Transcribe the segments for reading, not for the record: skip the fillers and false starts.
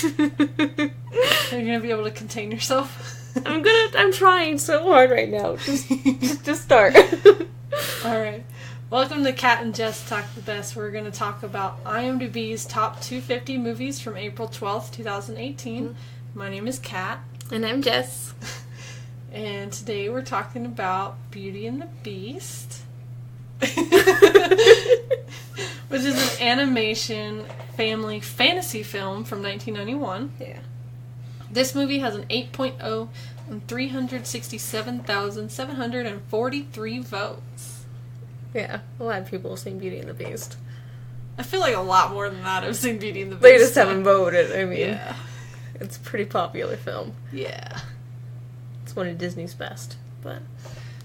Are you gonna be able to contain yourself? I'm trying so hard right now. Just start. Alright. Welcome to Kat and Jess Talk the Best. We're going to talk about IMDb's top 250 movies from April 12th, 2018. Mm-hmm. My name is Kat. And I'm Jess. And today we're talking about Beauty and the Beast. Which is an animation family fantasy film from 1991. Yeah. This movie has an 8.0 and 367,743 votes. Yeah, a lot of people have seen Beauty and the Beast. I feel like a lot more than that have seen Beauty and the Beast. They just haven't voted, I mean. Yeah. It's a pretty popular film. Yeah. It's one of Disney's best, but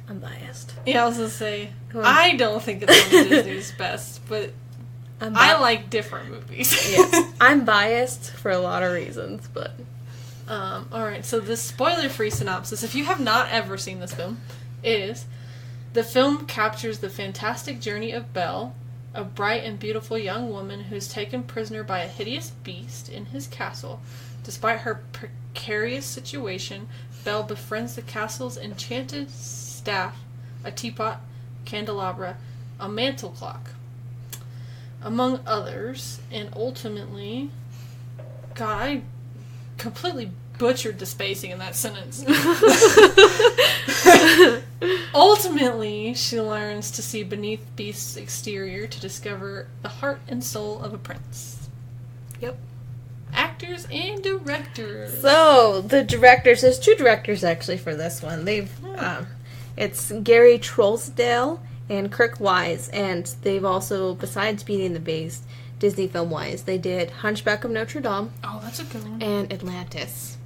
I'm biased. Yeah, I was going to say, I don't think it's one of Disney's best, but I like different movies. Yes. I'm biased for a lot of reasons, but... Alright, so the spoiler-free synopsis, if you have not ever seen this film, is... The film captures the fantastic journey of Belle, a bright and beautiful young woman who is taken prisoner by a hideous beast in his castle. Despite her precarious situation, Belle befriends the castle's enchanted staff, a teapot, candelabra, a mantel clock, among others, and ultimately... God, I completely butchered the spacing in that sentence. Ultimately, she learns to see beneath Beast's exterior to discover the heart and soul of a prince. Yep. Actors and directors. So, the directors, there's two directors actually for this one. It's Gary Trollsdale and Kirk Wise, and they've also, besides Beauty and the Beast, Disney film-wise, they did Hunchback of Notre Dame. Oh, that's a good one. And Atlantis.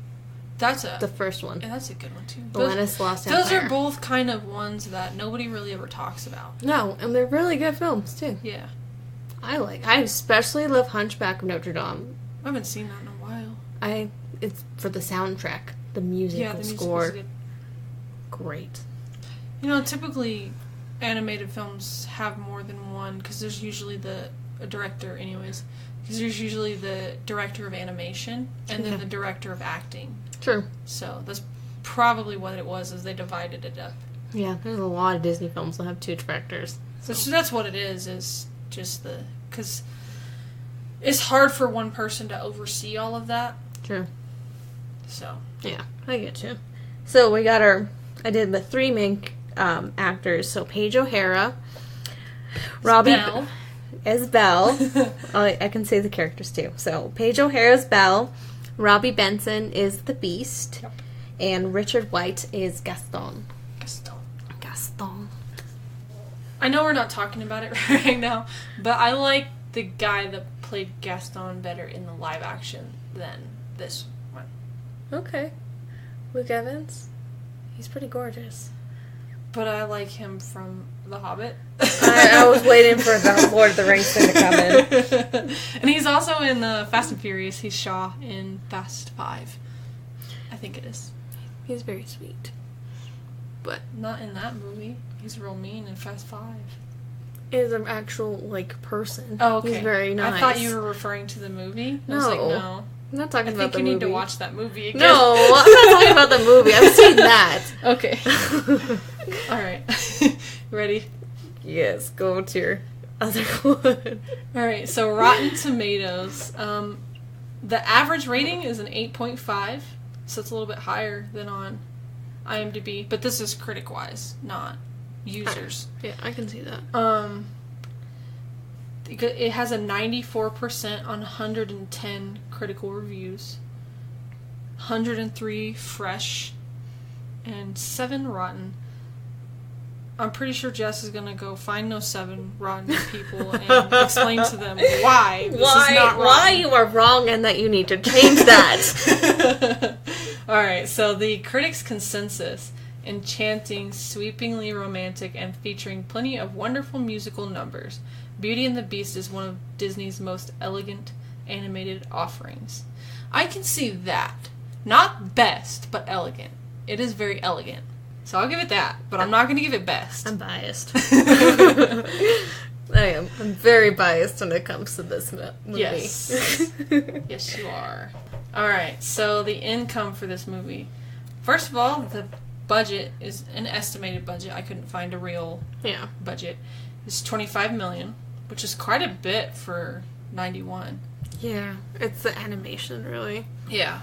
That's the first one. Yeah, that's a good one, too. Atlantis Lost Empire. Those are both kind of ones that nobody really ever talks about. No, and they're really good films, too. Yeah. I especially love Hunchback of Notre Dame. I haven't seen that in a while. It's for the soundtrack. The music and score. Was good. Great. You know, typically animated films have more than one, because there's usually a director anyways. Because there's usually the director of animation and then the director of acting. True. So that's probably what it was, is they divided it up. Yeah, there's a lot of Disney films that have two directors. So that's what it is just because it's hard for one person to oversee all of that. True. So. Yeah, I get you. So we got I did the three main actors. So Paige O'Hara, Robby Belle. As Belle. I can say the characters too. So Paige O'Hara is Belle, Robby Benson is the Beast, and Richard White is Gaston. Gaston. I know we're not talking about it right now, but I like the guy that played Gaston better in the live action than this one. Okay. Luke Evans? He's pretty gorgeous. But I like him from The Hobbit. I was waiting for the Lord of the Rings thing to come in. And he's also in Fast and Furious. He's Shaw in Fast 5. I think it is. He's very sweet. But not in that movie. He's real mean in Fast 5. Is an actual, person. Oh, okay. He's very nice. I thought you were referring to the movie. No. I was like, no. I'm not talking about the movie. I think you need to watch that movie again. No, I'm not talking about the movie. I've seen that. Okay. Alright. Ready? Yes, go to your other one. Alright, so Rotten Tomatoes. The average rating is an 8.5, so it's a little bit higher than on IMDb. But this is critic-wise, not users. Yeah, I can see that. It has a 94% on 110 critical reviews, 103 fresh, and 7 rotten. I'm pretty sure Jess is going to go find those 7 rotten people and explain to them why this is not rotten. Why you are wrong and that you need to change that. Alright, so the critics' consensus: enchanting, sweepingly romantic, and featuring plenty of wonderful musical numbers. Beauty and the Beast is one of Disney's most elegant animated offerings. I can see that. Not best, but elegant. It is very elegant. So I'll give it that, but I'm not going to give it best. I'm biased. I am. I'm very biased when it comes to this movie. Yes. Yes, you are. Alright, so the income for this movie. First of all, the budget is an estimated budget. I couldn't find a real budget. It's $25 million, which is quite a bit for 91. Yeah, it's the animation, really. Yeah.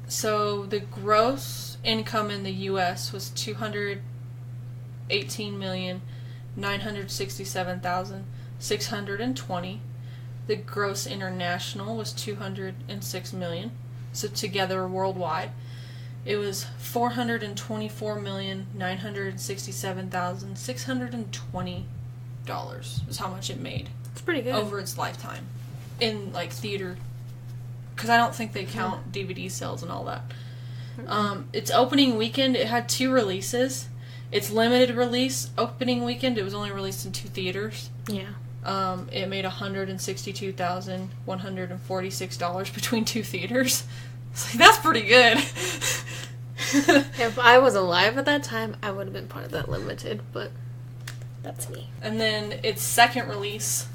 So the gross income in the U.S. was $218,967,620. The gross international was $206 million. So together worldwide, it was $424,967,620 is how much it made. It's pretty good. Over its lifetime. In, like, theater. Because I don't think they count DVD sales and all that. Its opening weekend, it had 2 releases. Its limited release opening weekend, it was only released in 2 theaters. Yeah. It made $162,146 between 2 theaters. It's like, that's pretty good. If I was alive at that time, I would have been part of that limited, but that's me. And then its second release,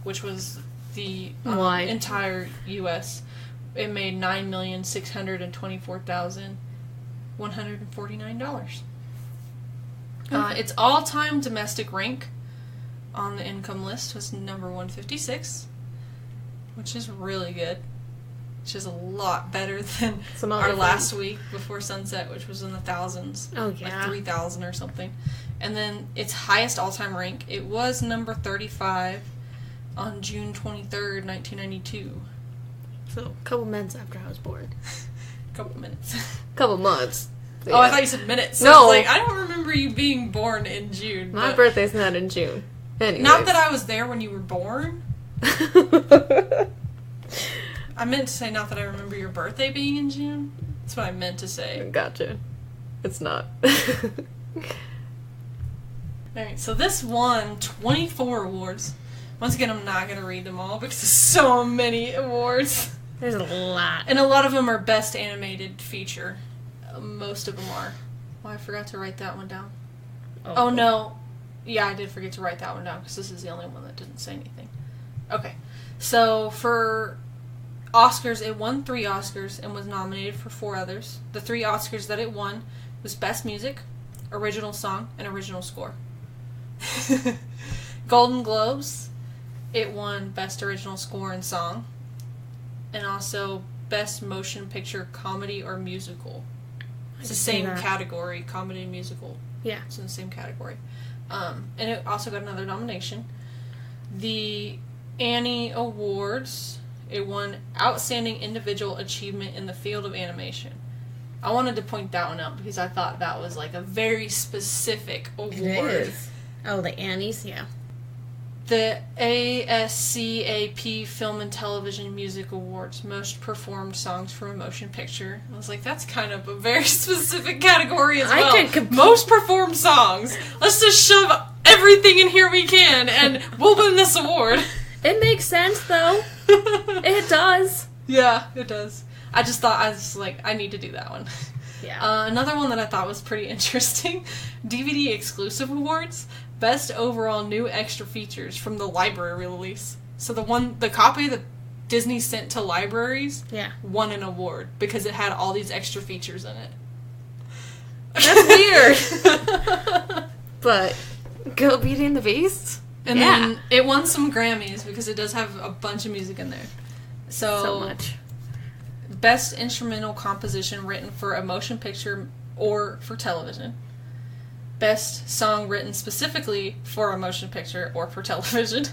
which was the entire U.S., it made $9,624,149. Its all-time domestic rank on the income list was number 156, which is really good. Which is a lot better than our last week, Before Sunset, which was in the thousands. Oh, yeah. Like 3,000 or something. And then its highest all-time rank, it was number 35 on June 23rd, 1992. So, a couple minutes after I was born. Couple minutes. Couple months. Yeah. Oh, I thought you said minutes. So no. I don't remember you being born in June. My birthday's not in June. Anyways. Not that I was there when you were born. I meant to say not that I remember your birthday being in June. That's what I meant to say. Gotcha. It's not. Alright, so this won 24 awards. Once again, I'm not going to read them all because there's so many awards. There's a lot. And a lot of them are Best Animated Feature. Most of them are. Oh, I forgot to write that one down. Oh, no. Yeah, I did forget to write that one down because this is the only one that didn't say anything. Okay. So, for Oscars, it won 3 Oscars and was nominated for 4 others. The 3 Oscars that it won was Best Music, Original Song, and Original Score. Golden Globes, it won Best Original Score and Song, and also Best Motion Picture Comedy or Musical. It's the same category, comedy and musical. Yeah. It's in the same category. And it also got another nomination. The Annie Awards, it won Outstanding Individual Achievement in the Field of Animation. I wanted to point that one out because I thought that was like a very specific award. It is. Oh, the Annies? Yeah. The ASCAP Film and Television Music Awards, Most Performed Songs for a Motion Picture. I was like, that's kind of a very specific category as well. Most Performed Songs. Let's just shove everything in here we can and we'll win this award. It makes sense, though. It does. Yeah, it does. I was like, I need to do that one. Yeah. Another one that I thought was pretty interesting, DVD Exclusive Awards, Best Overall New Extra Features from the library release. So the copy that Disney sent to libraries won an award because it had all these extra features in it. That's weird. But go Beauty and the Beast? And then it won some Grammys because it does have a bunch of music in there. So much. Best Instrumental Composition written for a motion picture or for television. Best Song written specifically for a motion picture or for television.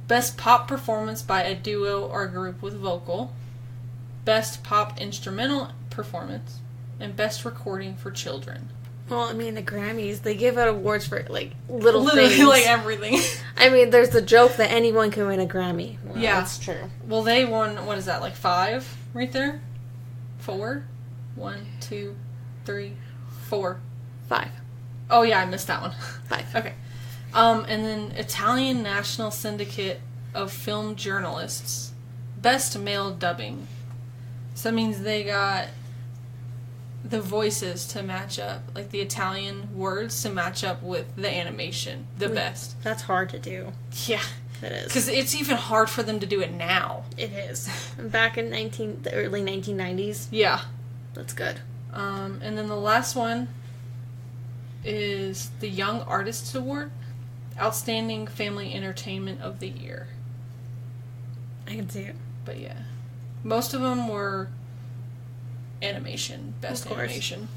Best Pop Performance by a duo or group with vocal. Best Pop Instrumental Performance. And Best Recording for Children. Well, I mean, the Grammys, they give out awards for, like, literally things. Like, everything. I mean, there's the joke that anyone can win a Grammy. Well, yeah. That's true. Well, they won, what is that, like 5 right there? 4? 1, 2, 3, 4. 5. Oh, yeah, I missed that one. 5. Okay. And then Italian National Syndicate of Film Journalists. Best Male Dubbing. So that means they got the voices to match up, like the Italian words to match up with the animation, best. That's hard to do. Yeah. It is. Because it's even hard for them to do it now. It is. Back in the early 1990s. Yeah. That's good. And then the last one is the Young Artists Award. Outstanding Family Entertainment of the Year. I can see it. But yeah. Most of them were animation. Best animation.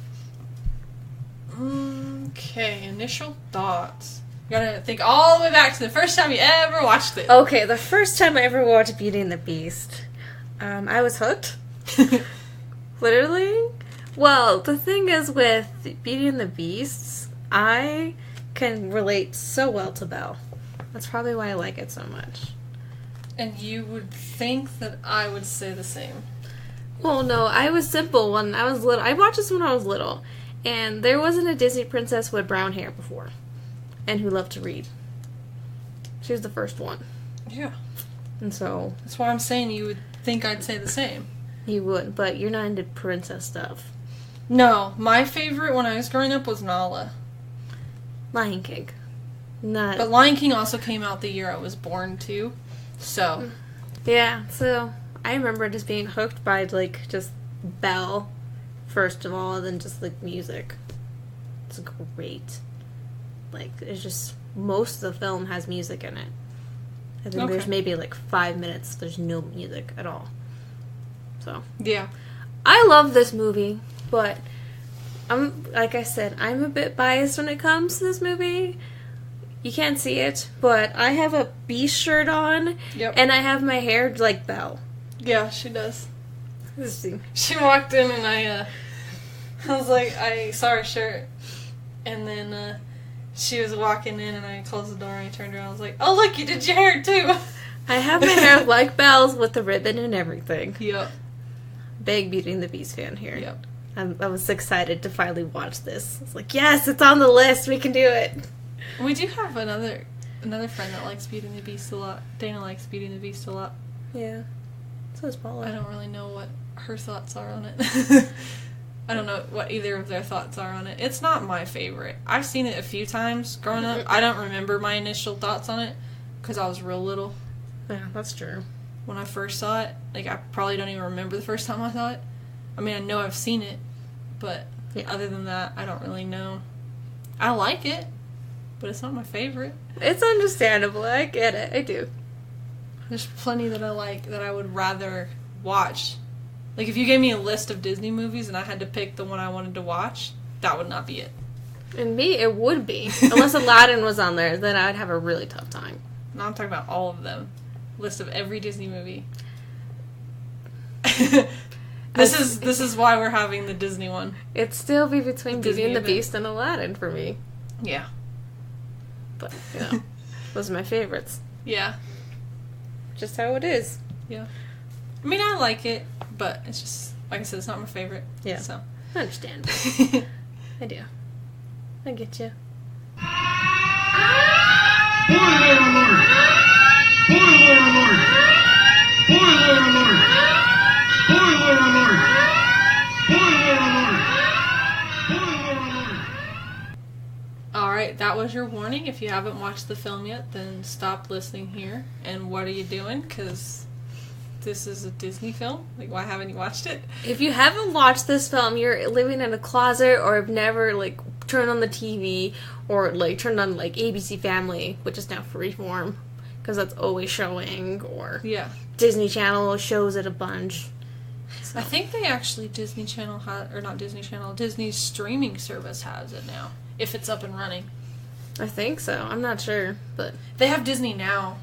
Okay, initial thoughts. You gotta think all the way back to the first time you ever watched it. Okay, the first time I ever watched Beauty and the Beast, I was hooked. Literally. Well, the thing is with Beauty and the Beast, I can relate so well to Belle. That's probably why I like it so much. And you would think that I would say the same. Well, no, I was simple when I was little. I watched this when I was little, and there wasn't a Disney princess with brown hair before, and who loved to read. She was the first one. Yeah. And so... That's why I'm saying you would think I'd say the same. You would, but you're not into princess stuff. No, my favorite when I was growing up was Nala. Lion King. Not... But Lion King also came out the year I was born, too. So... Yeah, so... I remember just being hooked by, like, just Belle, first of all, and then just, like, music. It's great. Like, it's just... Most of the film has music in it. I think there's maybe, like, 5 minutes there's no music at all. So... Yeah. I love this movie, but... like I said, I'm a bit biased when it comes to this movie. You can't see it, but I have a Beast shirt on, and I have my hair like Belle. Yeah, she does. Let's see. She walked in and I was like, I saw her shirt. And then she was walking in and I closed the door and I turned around and I was like, oh look, you did your hair too. I have my hair like Belle's with the ribbon and everything. Yep. Big Beauty and the Beast fan here. Yep. I was excited to finally watch this. I was like, yes, it's on the list. We can do it. We do have another friend that likes Beauty and the Beast a lot. Dana likes Beauty and the Beast a lot. Yeah. So is Paula. I don't really know what her thoughts are on it. I don't know what either of their thoughts are on it. It's not my favorite. I've seen it a few times growing up. I don't remember my initial thoughts on it because I was real little. Yeah, that's true. When I first saw it, like, I probably don't even remember the first time I saw it. I mean, I know I've seen it, but other than that, I don't really know. I like it, but it's not my favorite. It's understandable. I get it. I do. There's plenty that I like that I would rather watch. Like, if you gave me a list of Disney movies and I had to pick the one I wanted to watch, that would not be it. And me, it would be. Unless Aladdin was on there, then I'd have a really tough time. No, I'm talking about all of them. List of every Disney movie. This is why we're having the Disney one. It'd still be between Beauty and the Beast and Aladdin for me. Yeah. But, you know, those are my favorites. Yeah. Just how it is. Yeah. I mean, I like it, but it's just, like I said, it's not my favorite. Yeah. So. I understand. I do. I get you. Spoiler alert! Spoiler alert! Spoiler alert! Spoiler alert! Spoiler alert! Spoiler alert! Alright, that was your warning. If you haven't watched the film yet, then stop listening here. And what are you doing? Because this is a Disney film. Like, why haven't you watched it? If you haven't watched this film, you're living in a closet or have never, like, turned on the TV or, like, turned on, like, ABC Family, which is now Freeform, because that's always showing, or Disney Channel shows it a bunch. So. I think they actually, Disney streaming service has it now, if it's up and running. I think so. I'm not sure, but... They have Disney Now,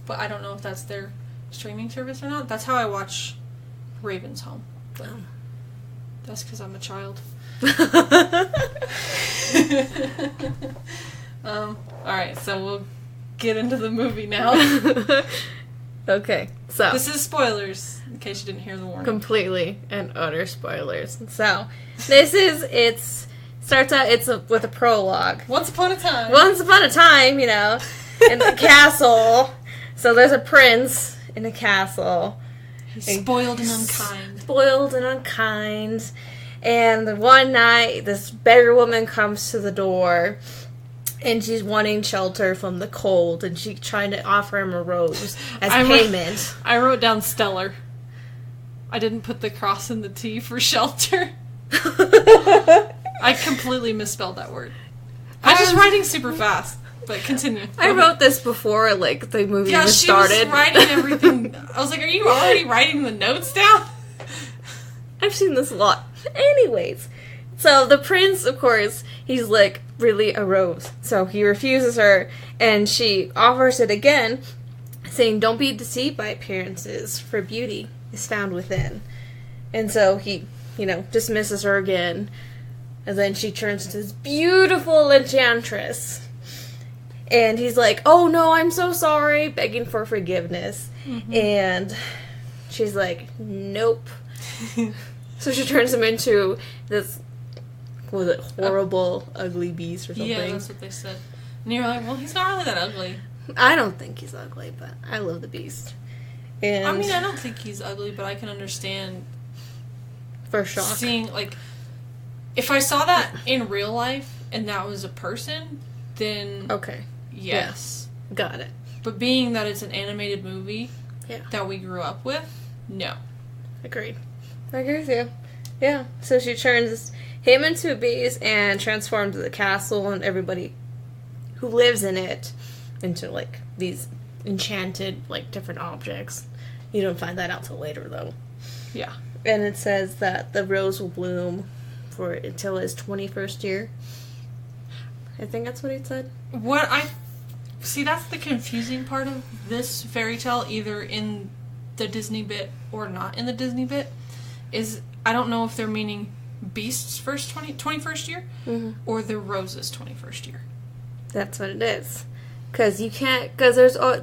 but I don't know if that's their streaming service or not. That's how I watch Raven's Home. But that's because I'm a child. Alright, so we'll get into the movie now. Okay, so... This is spoilers, in case you didn't hear the warning. Completely and utter spoilers. So, this is, starts out, with a prologue. Once upon a time, you know, in the castle. So there's a prince in a castle. He's spoiled and unkind. Spoiled and unkind. And one night, this beggar woman comes to the door. And she's wanting shelter from the cold, and she's trying to offer him a rose as I payment. I wrote down stellar. I didn't put the cross in the T for shelter. I completely misspelled that word. I was just writing super fast, but continue. I wrote this before, like, the movie even started. Yeah, she was writing everything. I was like, are you already writing the notes down? I've seen this a lot. Anyways, so the prince, of course, he's like, really a rose. So he refuses her, and she offers it again, saying, don't be deceived by appearances, for beauty is found within. And so he, dismisses her again, and then she turns into this beautiful enchantress. And he's like, oh no, I'm so sorry, begging for forgiveness. Mm-hmm. And she's like, nope. So she turns him into this, what was it, horrible, ugly beast or something. Yeah, that's what they said. And you're like, well, he's not really that ugly. I don't think he's ugly, but I love the beast. And I mean, I don't think he's ugly, but I can understand for shock. Seeing, like, if I saw that in real life and that was a person, then okay, yes, yeah. Got it. But being that it's an animated movie that we grew up with, no. Agreed. I agree with you. Yeah. So she turns him into a beast and transforms the castle and everybody who lives in it into, like, these enchanted, like, different objects. You don't find that out till later, though. Yeah. And it says that the rose will bloom until his 21st year. I think that's what he said. See, that's the confusing part of this fairy tale, either in the Disney bit or not in the Disney bit, is I don't know if they're meaning Beast's 21st year or the Rose's 21st year. That's what it is. Because you can't, because there's a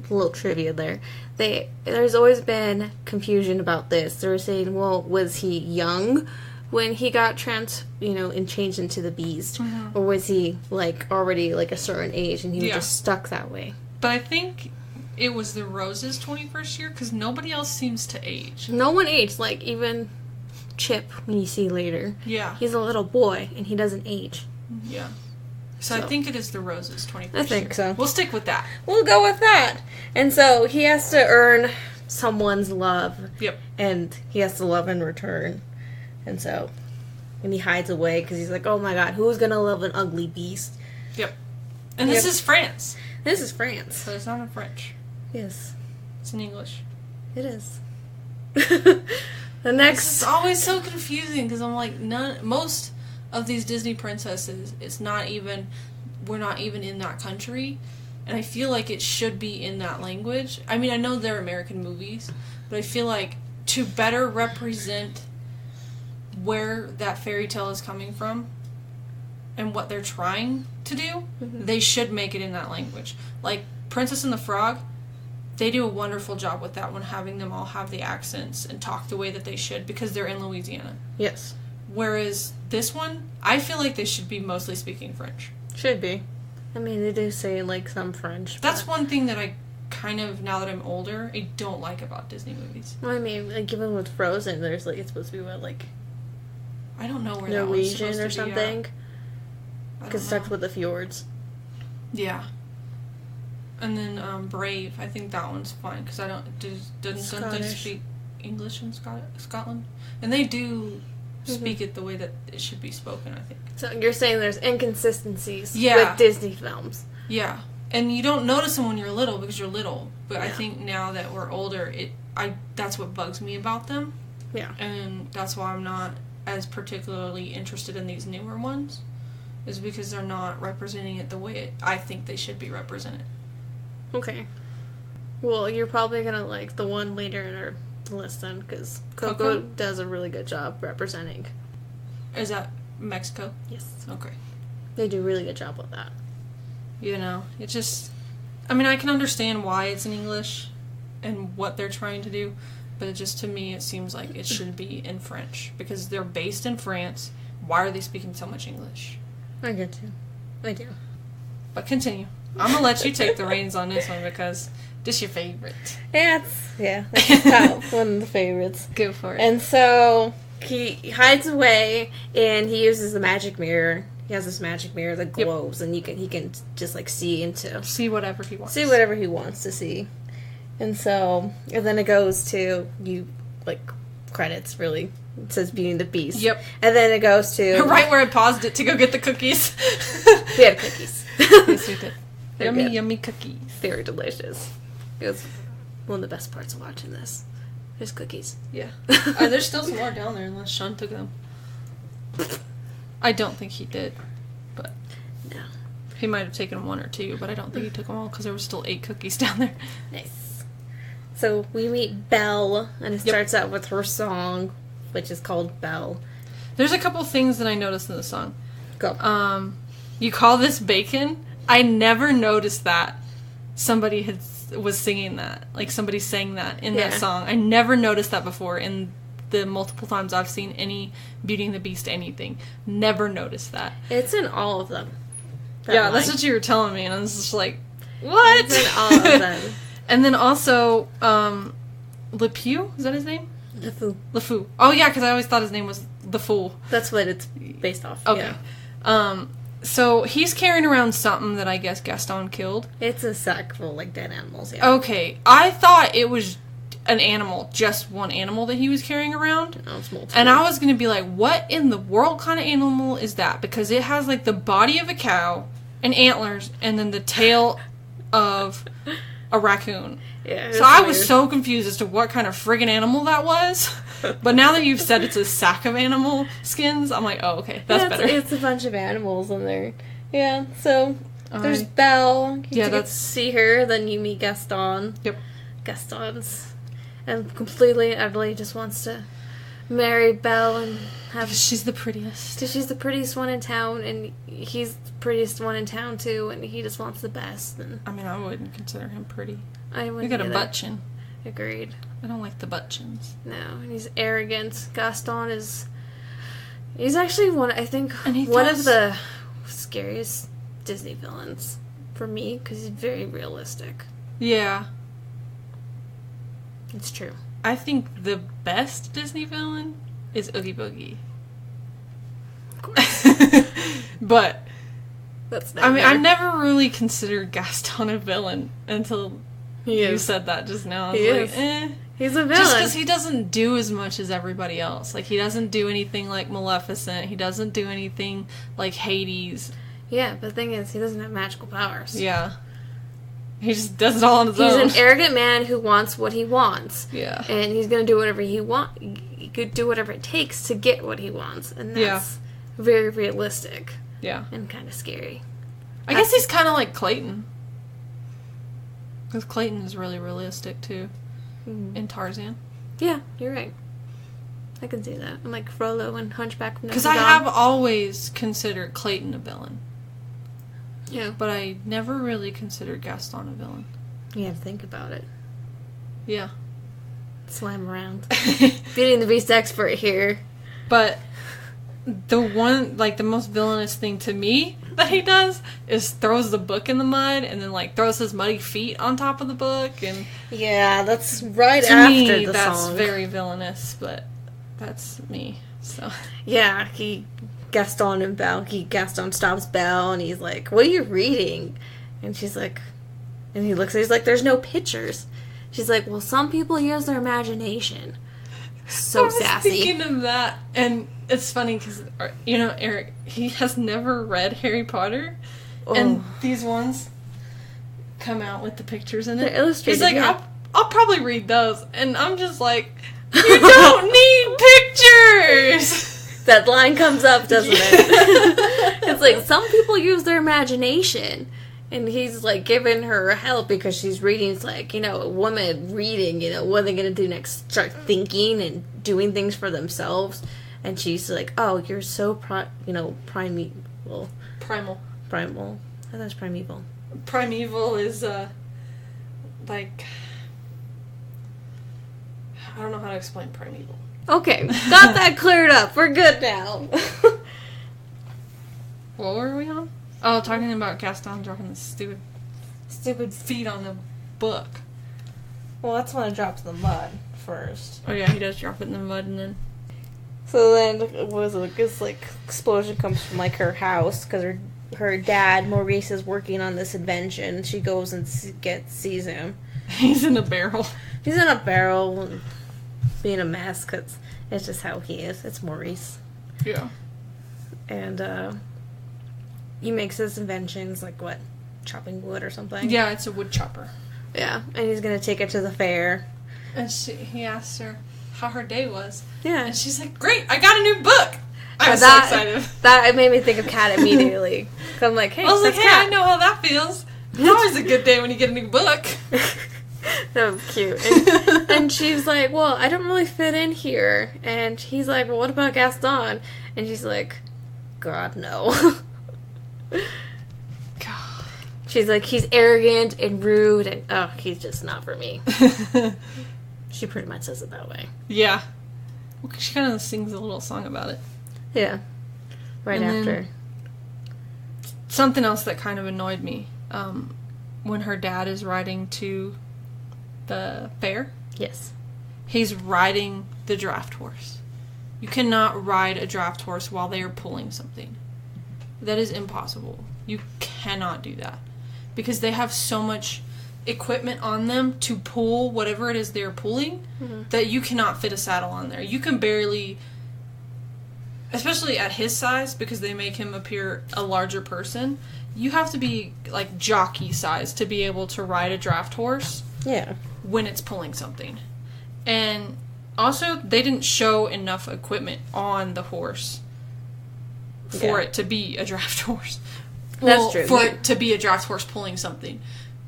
little trivia there. There's always been confusion about this. They were saying, well, was he young when he got and changed into the beast? Mm-hmm. Or was he, like, already, like, a certain age and he was just stuck that way? But I think it was the Rose's 21st year because nobody else seems to age. No one aged, like, even Chip, when you see later. Yeah. He's a little boy and he doesn't age. Yeah. So I think it is the Rose's 21st year. I think so. We'll stick with that. We'll go with that. And so he has to earn someone's love. Yep. And he has to love in return. And he hides away because he's like, oh my god, who's going to love an ugly beast? Yep. And this is France. This is France. So it's not in French. Yes. It's in English. It is. The next... It's always so confusing because I'm like, most of these Disney princesses, we're not even in that country, and I feel like it should be in that language. I mean, I know they're American movies, but I feel like to better represent where that fairy tale is coming from and what they're trying to do, they should make it in that language. Like Princess and the Frog, they do a wonderful job with that one, having them all have the accents and talk the way that they should because they're in Louisiana. Yes. Whereas this one, I feel like they should be mostly speaking French. Should be. I mean, they do say, like, some French. That's one thing that I kind of, now that I'm older, I don't like about Disney movies. Well, I mean, like, even with Frozen, there's, like, it's supposed to be, what, like... I don't know where Norwegian that one's or something. Because stuck with the fjords. Yeah. And then Brave, I think that one's fine, because don't they speak English in Scotland? And they do... speak it the way that it should be spoken, I think. So you're saying there's inconsistencies with Disney films. Yeah. And you don't notice them when you're little because you're little. But I think now that we're older, that's what bugs me about them. Yeah. And that's why I'm not as particularly interested in these newer ones. Is because they're not representing it the way I think they should be represented. Okay. Well, you're probably going to like the one later in our list then, because Coco does a really good job representing. Is that Mexico? Yes. Okay. They do a really good job with that. It just... I mean, I can understand why it's in English and what they're trying to do, but it just, to me, it seems like it should be in French, because they're based in France. Why are they speaking so much English? I get you. I do. But continue. I'm going to let you take the reins on this one, because... Just your favorite. That's one of the favorites. Go for it. And so he hides away, and he uses the magic mirror, he has this magic mirror that glows, and he can just like see whatever he wants. See whatever he wants to see. And then it goes to credits, really. It says Beauty and the Beast. Yep. And then it goes to... right where I paused it to go get the cookies. We had cookies. Yes, we did. Yummy, good. yummy cookies. They were delicious. It was one of the best parts of watching this. There's cookies. Yeah. There's still some more down there unless Sean took them. I don't think he did. But... No. He might have taken one or two, but I don't think he took them all because there were still 8 cookies down there. Nice. So we meet Belle, and it starts out with her song, which is called Belle. There's a couple things that I noticed in the song. Go. You call this bacon? I never noticed that somebody was singing that. Like, somebody sang that in that song. I never noticed that before in the multiple times I've seen any Beauty and the Beast anything. Never noticed that. It's in all of them. That's what you were telling me, and I was just like, what? It's in all of them. And then also, Le Pew? Is that his name? LeFou. Oh, yeah, because I always thought his name was The Fool. That's what it's based off. Okay. Yeah. So he's carrying around something that I guess Gaston killed. It's a sack full of, dead animals, yeah. Okay. I thought it was an animal, just one animal that he was carrying around. No, it's multiple. And I was going to be like, what in the world kind of animal is that? Because it has, the body of a cow and antlers and then the tail of a raccoon. Yeah, so I was so confused as to what kind of friggin' animal that was. But now that you've said it's a sack of animal skins, I'm like, oh, okay, that's better. It's a bunch of animals in there. Yeah, so there's Belle. You get to see her, then you meet Gaston. Yep. Gaston's and completely, utterly just wants to marry Belle and have... She's the prettiest. Because she's the prettiest one in town, and he's the prettiest one in town, too, and he just wants the best. And I mean, I wouldn't consider him pretty. I wouldn't You got either. a butt chin. Agreed. I don't like the butt chins. No, and he's arrogant. Gaston is... He's actually one of the scariest Disney villains for me, because he's very realistic. Yeah. It's true. I think the best Disney villain is Oogie Boogie. Of course. But... That's I mean, I never really considered Gaston a villain until you said that just now. I was like, eh. He's a villain. Just because he doesn't do as much as everybody else. Like, he doesn't do anything like Maleficent. He doesn't do anything like Hades. Yeah, but the thing is, he doesn't have magical powers. Yeah. He just does it all on his own. He's an arrogant man who wants what he wants. Yeah. And he's going to do whatever he could do whatever it takes to get what he wants. And that's very realistic. Yeah. And kind of scary. I guess he's kind of like Clayton. Because Clayton is really realistic, too. In Tarzan. Yeah, you're right. I can see that. And like Frollo and Hunchback of Notre Dame. Because I have always considered Clayton a villain. Yeah. But I never really considered Gaston a villain. You have to think about it. Yeah. Slam around. Beauty and the Beast expert here. But the one, the most villainous thing to me that he does is throws the book in the mud and then, throws his muddy feet on top of the book. And yeah, that's right to after me, the that's song. very villainous, but that's me, so. Yeah, Gaston stops Belle, and he's like, what are you reading? And she's like, and he looks, he's like, there's no pictures. She's like, well, some people use their imagination. So sassy. I was thinking of that, and it's funny because, Eric, he has never read Harry Potter, and these ones come out with the pictures in it. They're illustrated. He's like, I'll probably read those, and I'm just like, you don't need pictures! That line comes up, doesn't it? It's like, some people use their imagination. And he's, giving her help because she's reading. It's like, a woman reading, what are they going to do next? Start thinking and doing things for themselves. And she's like, oh, you're so, primeval. Primal. Primal. I thought it was primeval. Primeval is, I don't know how to explain primeval. Okay, got that cleared up. We're good now. What were we on? Oh, talking about Gaston dropping the stupid feet on the book. Well, that's when it drops in the mud first. Oh yeah, he does drop it in the mud and then... So then, what was it? This explosion comes from her house because her dad Maurice is working on this invention. She goes and sees him. He's in a barrel. He's in a barrel, being a mess because it's just how he is. It's Maurice. Yeah. And he makes this invention. It's chopping wood or something. Yeah, it's a wood chopper. Yeah, and he's gonna take it to the fair. And he asked her how her day was. Yeah. And she's like, great, I got a new book. I was so excited. That made me think of Kat immediately. Cause I'm like, hey, I was like, hey, Kat. I know how that feels. It's always a good day when you get a new book. That was cute. And she's like, well, I don't really fit in here. And he's like, well, what about Gaston? And she's like, God, no. God. She's like, he's arrogant and rude and, he's just not for me. She pretty much says it that way. Yeah. Well, she kind of sings a little song about it. Yeah. Right And after. Something else that kind of annoyed me, when her dad is riding to the fair. Yes. He's riding the draft horse. You cannot ride a draft horse while they are pulling something. That is impossible. You cannot do that. Because they have so much equipment on them to pull whatever it is they're pulling that you cannot fit a saddle on there. You can barely, especially at his size, because they make him appear a larger person, you have to be jockey size to be able to ride a draft horse. Yeah. When it's pulling something. And also, they didn't show enough equipment on the horse for it to be a draft horse. That's true. For it to be a draft horse pulling something.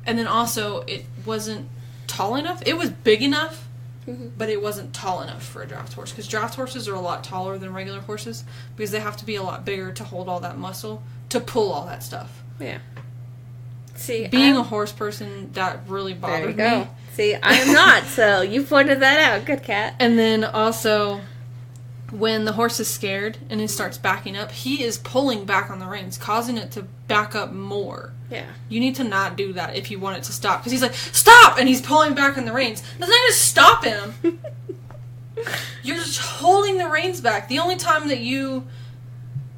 And then also, it wasn't tall enough. It was big enough, but it wasn't tall enough for a draft horse. Because draft horses are a lot taller than regular horses, because they have to be a lot bigger to hold all that muscle, to pull all that stuff. Yeah. See, Being a horse person, that really bothered me. See, I'm not, so you pointed that out. Good cat. And then also, when the horse is scared and it starts backing up, he is pulling back on the reins, causing it to back up more. Yeah. You need to not do that if you want it to stop. Because he's like, stop! And he's pulling back on the reins. That's not going to stop him. You're just holding the reins back. The only time that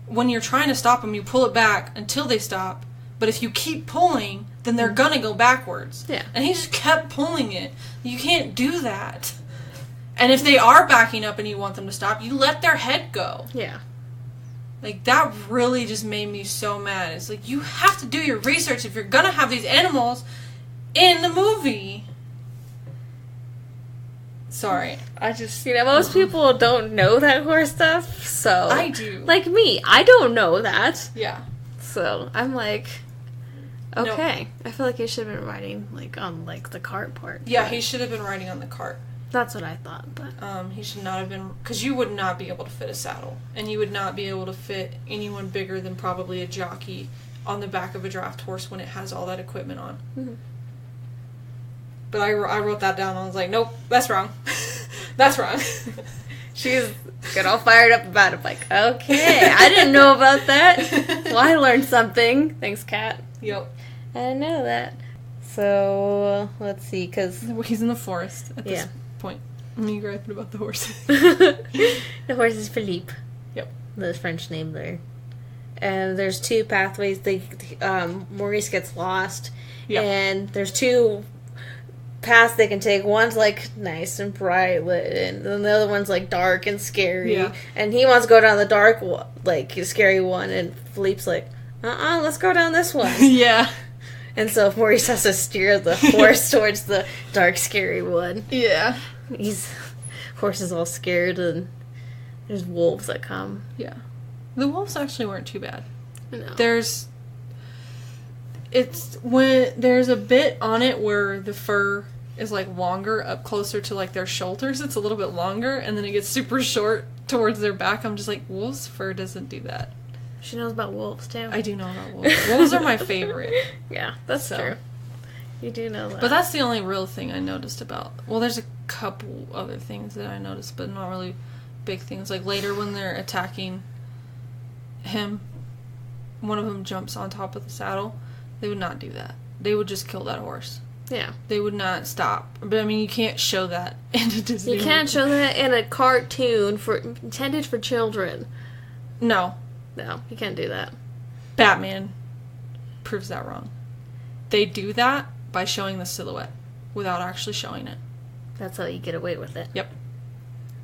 when you're trying to stop them, you pull it back until they stop. But if you keep pulling, then they're going to go backwards. Yeah. And he just kept pulling it. You can't do that. And if they are backing up and you want them to stop, you let their head go. Yeah. That really just made me so mad. It's you have to do your research if you're going to have these animals in the movie. Sorry. I just... most people don't know that horse stuff, so... I do. Like me, I don't know that. Yeah. So, I'm like... Okay. No. I feel like he should have been riding, on, the cart part. Yeah, he should have been riding on the cart. That's what I thought, but... He should not have been... Because you would not be able to fit a saddle. And you would not be able to fit anyone bigger than probably a jockey on the back of a draft horse when it has all that equipment on. Mm-hmm. But I wrote that down and I was like, nope, that's wrong. That's wrong. She's got all fired up about it. Okay, I didn't know about that. Well, I learned something. Thanks, Kat. Yep. I didn't know that. So, let's see, because... He's in the forest at this point. Me griping about the horse. The horse is Philippe. Yep. The French name there. And there's two pathways. Maurice gets lost. Yep. And there's two paths they can take. One's nice and bright lit, and then the other one's dark and scary. Yeah. And he wants to go down the dark, scary one, and Philippe's let's go down this one. Yeah. And so Maurice has to steer the horse towards the dark, scary one. Yeah. Horse is all scared, and there's wolves that come. Yeah. The wolves actually weren't too bad. No. There's a bit on it where the fur is longer up closer to their shoulders. It's a little bit longer, and then it gets super short towards their back. I'm just wolves' fur doesn't do that. She knows about wolves too. I do know about wolves. Wolves are my favorite. Yeah, that's true. You do know that. But that's the only real thing I noticed about. Well, there's a couple other things that I noticed, but not really big things. Later when they're attacking him, one of them jumps on top of the saddle. They would not do that. They would just kill that horse. Yeah. They would not stop. But, I mean, you can't show that in a Disney You can't movie. show that in a cartoon intended for children. No. No, you can't do that. Batman proves that wrong. They do that by showing the silhouette without actually showing it. That's how you get away with it. Yep.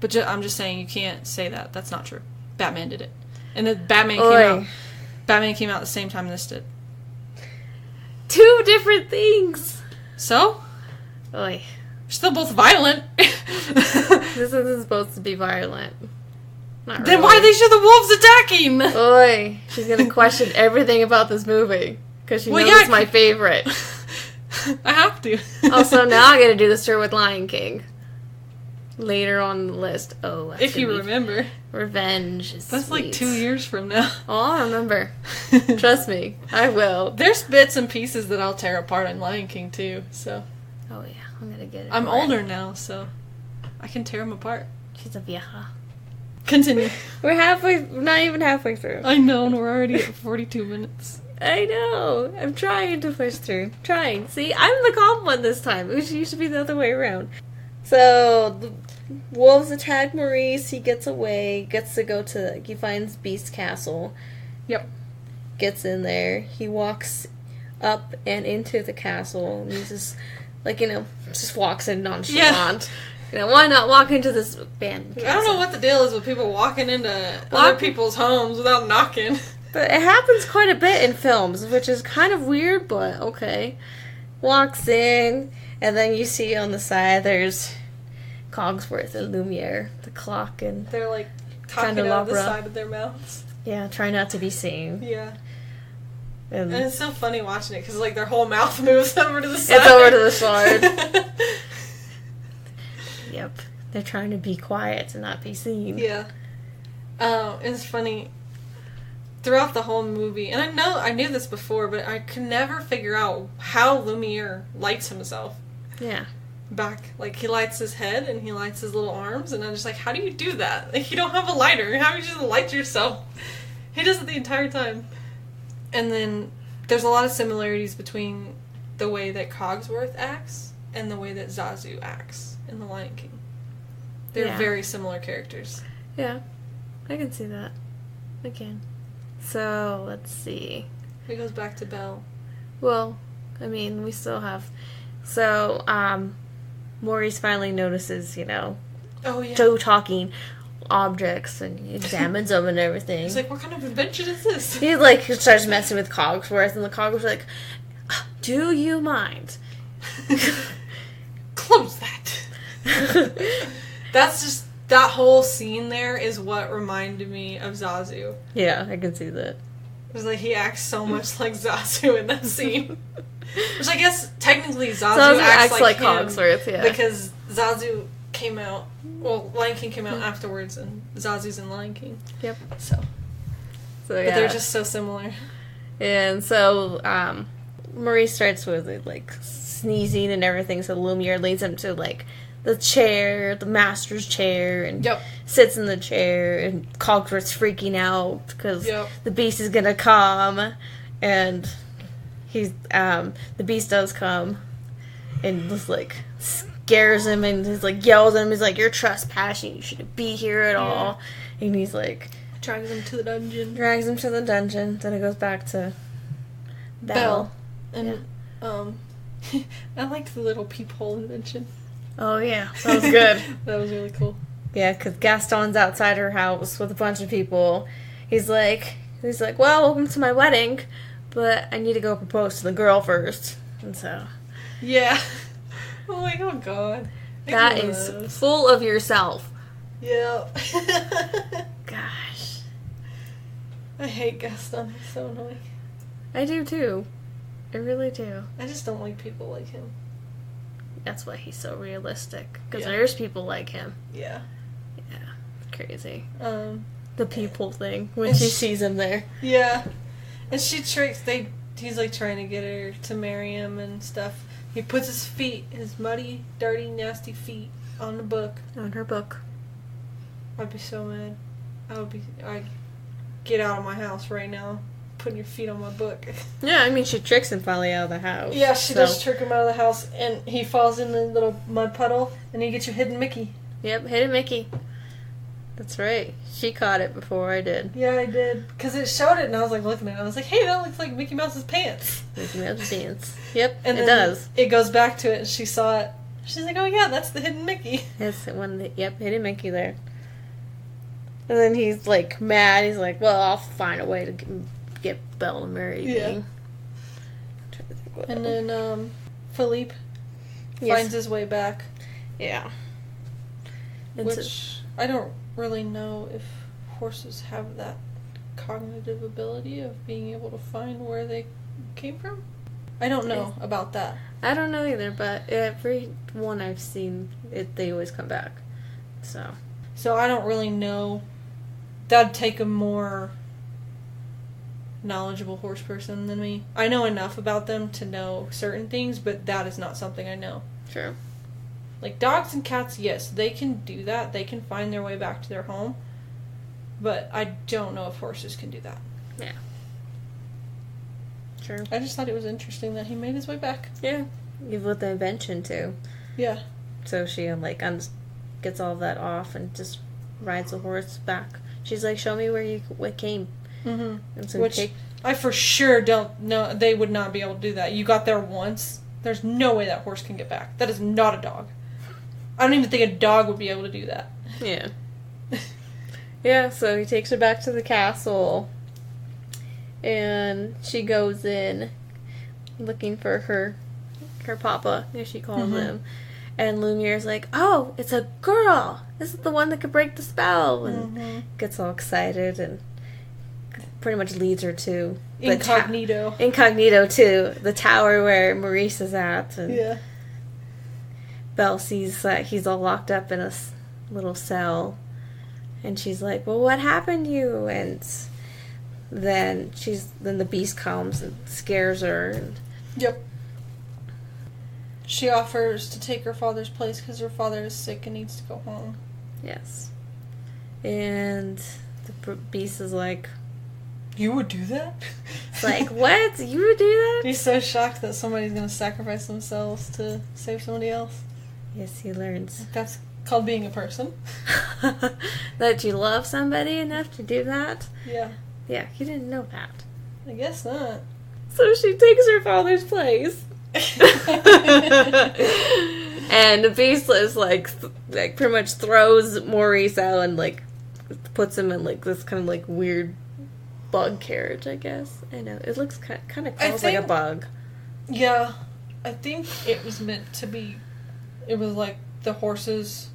But I'm just saying, you can't say that. That's not true. Batman did it. And then Batman came out the same time this did. 2 different things! So? Oy. They're still both violent. This isn't supposed to be violent. Not Then really. why they show the wolves attacking? Oy. She's gonna question everything about this movie. Because she knows it's my favorite. I have to. Also, now I gotta do the story with Lion King. Later on the list. Oh, that's If you gonna be remember. Revenge is That's like sweet. 2 years from now. Oh, I'll remember. Trust me. I will. There's bits and pieces that I'll tear apart in Lion King too, so. Oh, yeah. I'm gonna get it. I'm for it. older now, so I can tear them apart. She's a vieja. Continue. We're not even halfway through. I know, and we're already at 42 minutes. I know. I'm trying to push through. Trying. See, I'm the calm one this time. It used to be the other way around. So, the wolves attack Maurice. He gets away. He finds Beast Castle. Yep. Gets in there. He walks up and into the castle. And he's just, just walks in nonchalant. Yeah. Why not walk into this band castle? I don't know what the deal is with people walking into other people's homes without knocking. But it happens quite a bit in films, which is kind of weird, but okay. Walks in, and then you see on the side there's Cogsworth and Lumiere, the clock, and They're like talking out of the candelabra. side of their mouths. Yeah, try not to be seen. Yeah. And And it's so funny watching it because like their whole mouth moves over to the side. it's over to the side. Yep. They're trying to be quiet to not be seen. Yeah. It's funny. Throughout the whole movie, and I knew this before, but I could never figure out how Lumiere lights himself. Yeah. Like, he lights his head and he lights his little arms, and I'm just like, how do you do that? Like, you don't have a lighter. How do you just light yourself? He does it the entire time. And then there's a lot of similarities between the way that Cogsworth acts and the way that Zazu acts in The Lion King. They're very similar characters. Yeah. I can see that. I can. So, let's see. It goes back to Belle. Well, I mean, we still have... So, Maurice finally notices, Oh, yeah. Joe talking objects and he examines them and everything. He's like, what kind of invention is this? He, starts messing with Cogsworth, and the Cogsworth's like, do you mind? Close that. That's just... That whole scene there is what reminded me of Zazu. Yeah, I can see that. It was like he acts so much like Zazu in that scene. Which I guess technically Zazu acts like him Cogsworth, yeah. because Zazu came out, Lion King came out afterwards, and Zazu's in Lion King. Yep. So yeah. But they're just so similar. And so, Maurice starts with, sneezing and everything, so Lumiere leads him to, the chair, the master's chair, and sits in the chair, and Cogsworth's freaking out because the beast is gonna come, and the beast does come, and just scares him, and he's yells at him, he's like, you're trespassing, you shouldn't be here at all, and he's drags him to the dungeon. Then it goes back to Belle. And I liked the little peephole invention. Oh, yeah. That was good. That was really cool. Yeah, because Gaston's outside her house with a bunch of people. He's like, well, welcome to my wedding, but I need to go propose to the girl first. And so... Yeah. I'm like, oh, God. That is full of yourself. Yeah. Gosh. I hate Gaston. He's so annoying. I do, too. I really do. I just don't like people like him. That's why he's so realistic. Because there's people like him. Yeah. Yeah. Crazy. The people thing. When she sees him there. Yeah. And she tricks... He's, trying to get her to marry him and stuff. He puts his feet, his muddy, dirty, nasty feet, on the book. On her book. I'd be so mad. I'd get out of my house right now. putting your feet on my book. Yeah, I mean, she tricks him finally out of the house. Yeah, she does trick him out of the house, and he falls in the little mud puddle, and you get your hidden Mickey. Yep, hidden Mickey. That's right. She caught it before I did. Yeah, I did. Because it showed it, and I was, like, looking at it. I was like, hey, that looks like Mickey Mouse's pants. Mickey Mouse's pants. Yep, and it does. It goes back to it, and she saw it. She's like, oh, yeah, that's the hidden Mickey. It's one. Yep, hidden Mickey there. And then he's, like, mad. He's like, well, I'll find a way to get Belle to marry me. And then Philippe finds his way back. Yeah. Which I don't really know if horses have that cognitive ability of being able to find where they came from. I don't know about that. I don't know either, but every one I've seen, they always come back. So I don't really know. That'd take a more knowledgeable horse person than me. I know enough about them to know certain things, but that is not something I know. True. Like dogs and cats, yes, they can do that. They can find their way back to their home. But I don't know if horses can do that. Yeah. True. I just thought it was interesting that he made his way back. Yeah. Even with the invention, too. Yeah. So she, like, gets all of that off and just rides the horse back. She's like, show me where you came. Mm-hmm. And so which I for sure don't know. They would not be able to do that. You got there once. There's no way that horse can get back. That is not a dog. I don't even think a dog would be able to do that. Yeah. Yeah, so he takes her back to the castle. And she goes in looking for her papa, as she calls him. And Lumiere's like, oh, it's a girl. This is the one that could break the spell. And gets all excited and pretty much leads her to Incognito. Incognito to the tower where Maurice is at. And yeah. Belle sees that he's all locked up in a little cell. And she's like, well, what happened to you? And then the beast comes and scares her. And yep. She offers to take her father's place because her father is sick and needs to go home. Yes. And the beast is like, you would do that? It's like, what? You would do that? He's so shocked that somebody's going to sacrifice themselves to save somebody else. Yes, he learns. That's called being a person. That you love somebody enough to do that? Yeah. Yeah, he didn't know that. I guess not. So she takes her father's place. And the beast is like pretty much throws Maurice out and like puts him in like this kind of like weird bug carriage, I guess. I know it looks kind of crawls like a bug. Yeah, I think it was meant to be. It was like the horses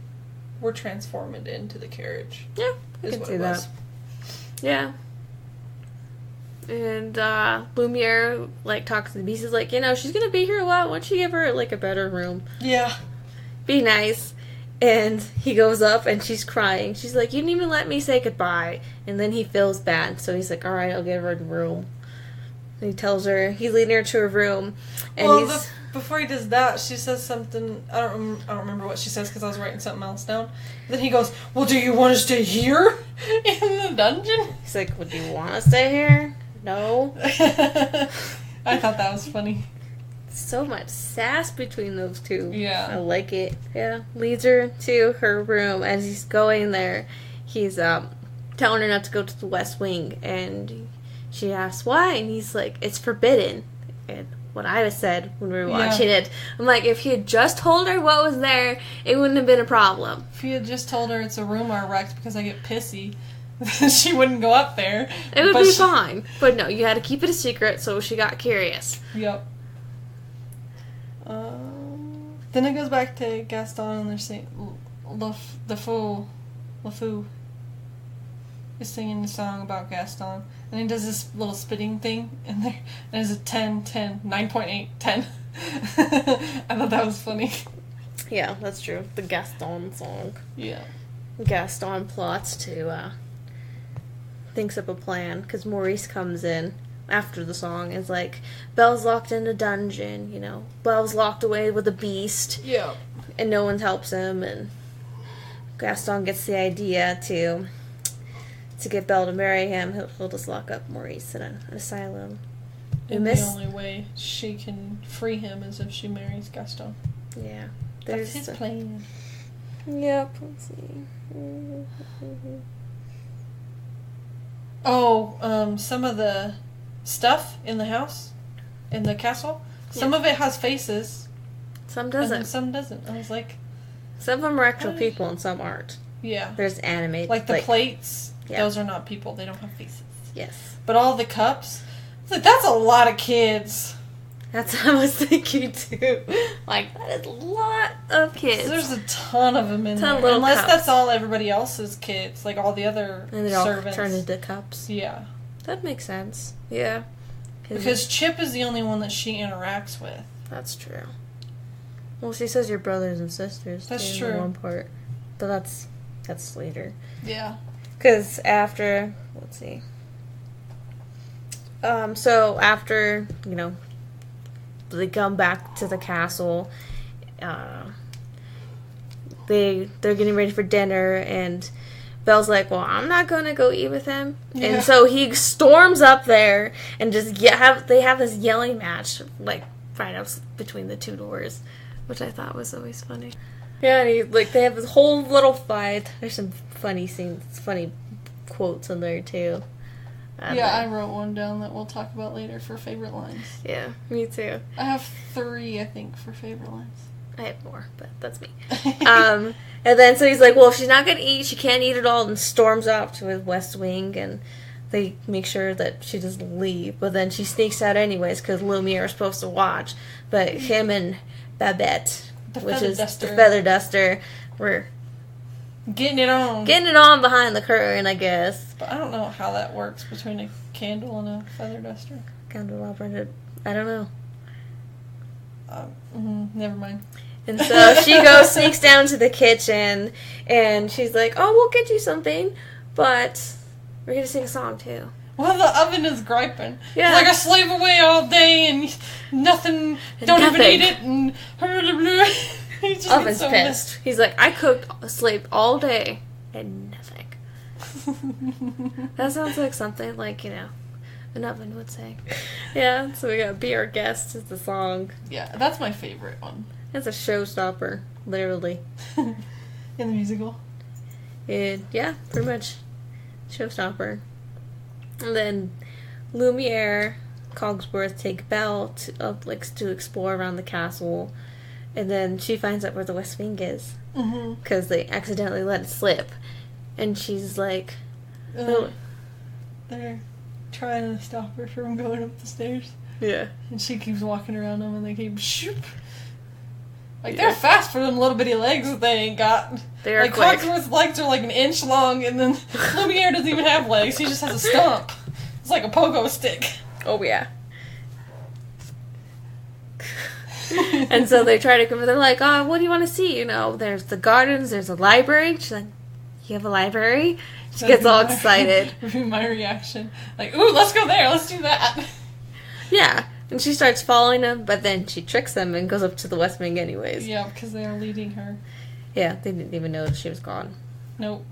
were transformed into the carriage. Yeah, I can see that. Yeah. And Lumiere like talks to the beast. He's like, she's gonna be here a lot. Why don't you give her like a better room? Yeah. Be nice. And he goes up and she's crying. She's like, you didn't even let me say goodbye. And then he feels bad, so he's like, all right, I'll give her a room. And he tells her he's leading her to her room. And before he does that, she says something. I don't remember what she says because I was writing something else down. Then he goes, well, do you want to stay here in the dungeon? He's like, well, do you want to stay here? No. I thought that was funny. So much sass between those two. Yeah. I like it. Yeah. Leads her to her room. As he's going there, he's telling her not to go to the West Wing. And she asks why. And he's like, it's forbidden. And what I said when we were watching it, I'm like, if he had just told her what was there, it wouldn't have been a problem. If he had just told her it's a room I wrecked because I get pissy, she wouldn't go up there. It would be fine. But no, you had to keep it a secret, so she got curious. Yep. Then it goes back to Gaston, and they're saying LeFou is singing a song about Gaston, and he does this little spitting thing, and there's a 10, 10, 9.8, 10. I thought that was funny. Yeah, that's true. The Gaston song. Yeah. Gaston plots to thinks up a plan because Maurice comes in after the song and is like, Belle's locked in a dungeon, Belle's locked away with a beast. Yeah. And no one helps him, and Gaston gets the idea to to get Belle to marry him, he'll just lock up Maurice in an asylum. And the only way she can free him is if she marries Gaston. Yeah. That's his plan. Yep, let's see. Oh, some of the stuff in the house, in the castle, some of it has faces. Some doesn't. And some doesn't. I was like... Some of them are actual people and some aren't. Yeah. There's animated. Like the plates, those are not people. They don't have faces. Yes. But all the cups, I was like, that's a lot of kids. That's what I was thinking too. Like, that is a lot of kids. There's a ton of them in there. Unless that's all everybody else's kids, like all the other servants. And they're all turned into cups. Yeah. That makes sense. Yeah. Because Chip is the only one that she interacts with. That's true. Well, she says your brothers and sisters. That's too, true. In one part. But that's later. Yeah. Because after, let's see. So after, they come back to the castle, they're getting ready for dinner, and Belle's like, well, I'm not going to go eat with him. Yeah. And so he storms up there and just they have this yelling match, like, right up between the two doors, which I thought was always funny. Yeah, and they have this whole little fight. There's some funny scenes, funny quotes in there, too. I wrote one down that we'll talk about later for favorite lines. Yeah, me too. I have 3, I think, for favorite lines. I have more, but that's me. And then, so he's like, well, if she's not going to eat, she can't eat it all, and storms off to his West Wing, and they make sure that she doesn't leave. But then she sneaks out anyways, because Lumiere is supposed to watch. But him and Babette, which is the feather duster, were... Getting it on behind the curtain, I guess. But I don't know how that works between a candle and a feather duster. Candelabra, I don't know. Never mind. And so she sneaks down to the kitchen, and she's like, oh, we'll get you something, but we're going to sing a song, too. Well, the oven is griping. Yeah. It's like I slave away all day, and nothing, even eat it, and... He's just Oven's so pissed. He's like, I slaved all day and nothing. That sounds like something like, an oven would say. Yeah, so we got Be Our Guest is the song. Yeah, that's my favorite one. It's a showstopper, literally. In the musical? Yeah, pretty much. Showstopper. And then Lumiere, Cogsworth take Belle to explore around the castle. And then she finds out where the West Wing is. Because they accidentally let it slip. And she's like... They're trying to stop her from going up the stairs. Yeah. And she keeps walking around them, and they keep... Shoop! They're fast for them little bitty legs that they ain't got. They're quick. Cogsworth's legs are like an inch long, and then Lumiere doesn't even have legs. He just has a stump. It's like a pogo stick. Oh, yeah. And so they try to come. They're like, "Oh, what do you want to see? There's the gardens. There's a library." She's like, "You have a library?" She gets all excited. My reaction, like, "Ooh, let's go there. Let's do that." Yeah, and she starts following them, but then she tricks them and goes up to the West Wing anyways. Yeah, because they are leading her. Yeah, they didn't even know that she was gone. Nope.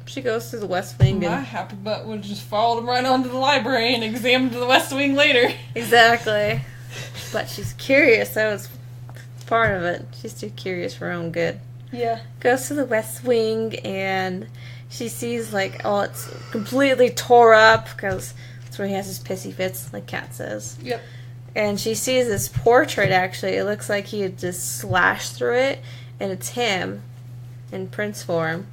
She goes to the West Wing. My happy butt would just follow them right onto the library and examine the West Wing later. Exactly. But she's curious. That was part of it. She's too curious for her own good. Yeah. Goes to the West Wing, and she sees, it's completely tore up, because that's where he has his pissy fits, like Kat says. Yep. And she sees this portrait, actually. It looks like he had just slashed through it, and it's him in prince form.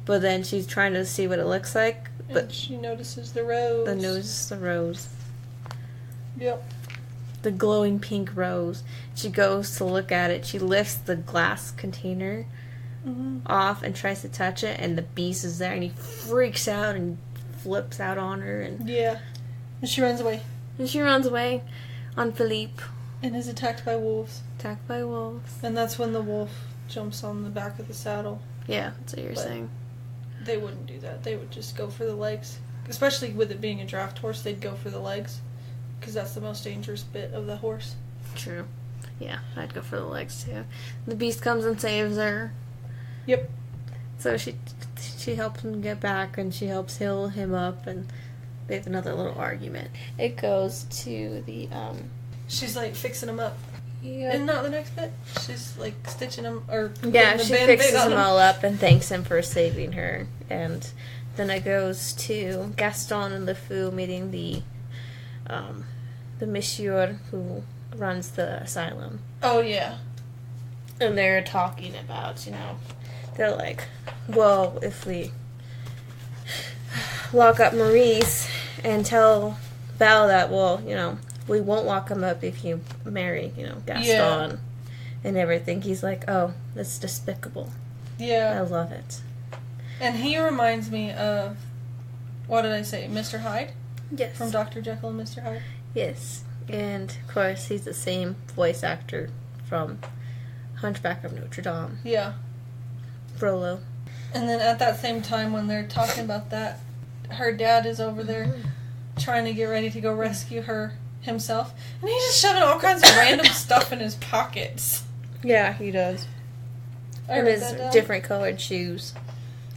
But then she's trying to see what it looks like. But she notices the rose. The rose. Yep. The glowing pink rose. She goes to look at it. She lifts the glass container off and tries to touch it, and the beast is there, and he freaks out and flips out on her. And she runs away. On Philippe. And is attacked by wolves. And that's when the wolf jumps on the back of the saddle. Yeah, that's what you're saying. They wouldn't do that. They would just go for the legs. Especially with it being a draft horse, they'd go for the legs. Because that's the most dangerous bit of the horse. True. Yeah, I'd go for the legs too. The beast comes and saves her. Yep. So she she helps him get back, and she helps heal him up, and they have another little argument. It goes to the, She's, like, fixing him up. yeah. And not the next bit? She's, like, stitching him, or... Yeah, the she Band-Aid fixes on him all up and thanks him for saving her. And then it goes to Gaston and LeFou meeting the monsieur who runs the asylum. Oh, yeah. And they're talking about, they're like, well, if we lock up Maurice and tell Belle that, well, we won't lock him up if you marry, Gaston and everything. He's like, oh, that's despicable. Yeah. I love it. And he reminds me of, what did I say, Mr. Hyde? Yes. From Dr. Jekyll and Mr. Hyde? Yes. And, of course, he's the same voice actor from Hunchback of Notre Dame. Yeah. Frollo. And then at that same time when they're talking about that, her dad is over there trying to get ready to go rescue her himself. And he's just shoving all kinds of random stuff in his pockets. Yeah, he does. And his different colored shoes.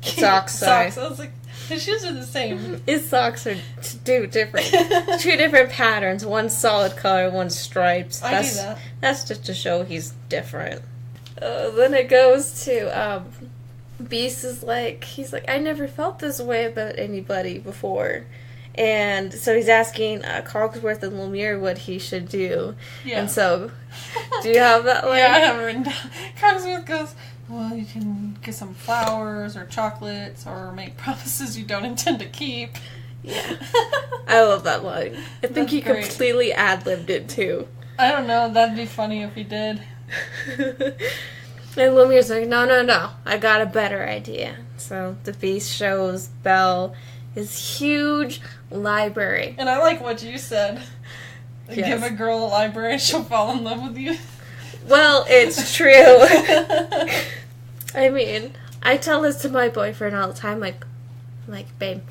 Socks, sorry. Socks. I was like, his shoes are the same. His socks are two different patterns. One's solid color, one's stripes. I do that. That's just to show he's different. Then it goes to, Beast is like, he's like, I never felt this way about anybody before. And so he's asking Cogsworth and Lemire what he should do. Yeah. And so, do you have that line? Yeah, I have it written down. Cogsworth goes, well, you can get some flowers or chocolates or make promises you don't intend to keep. Yeah. I love that line. I think he completely ad-libbed it, too. I don't know. That'd be funny if he did. And Lumire's like, no. I got a better idea. So the Beast shows Belle his huge library. And I like what you said. Yes. Give a girl a library and she'll fall in love with you. Well, it's true. I mean, I tell this to my boyfriend all the time, like, babe,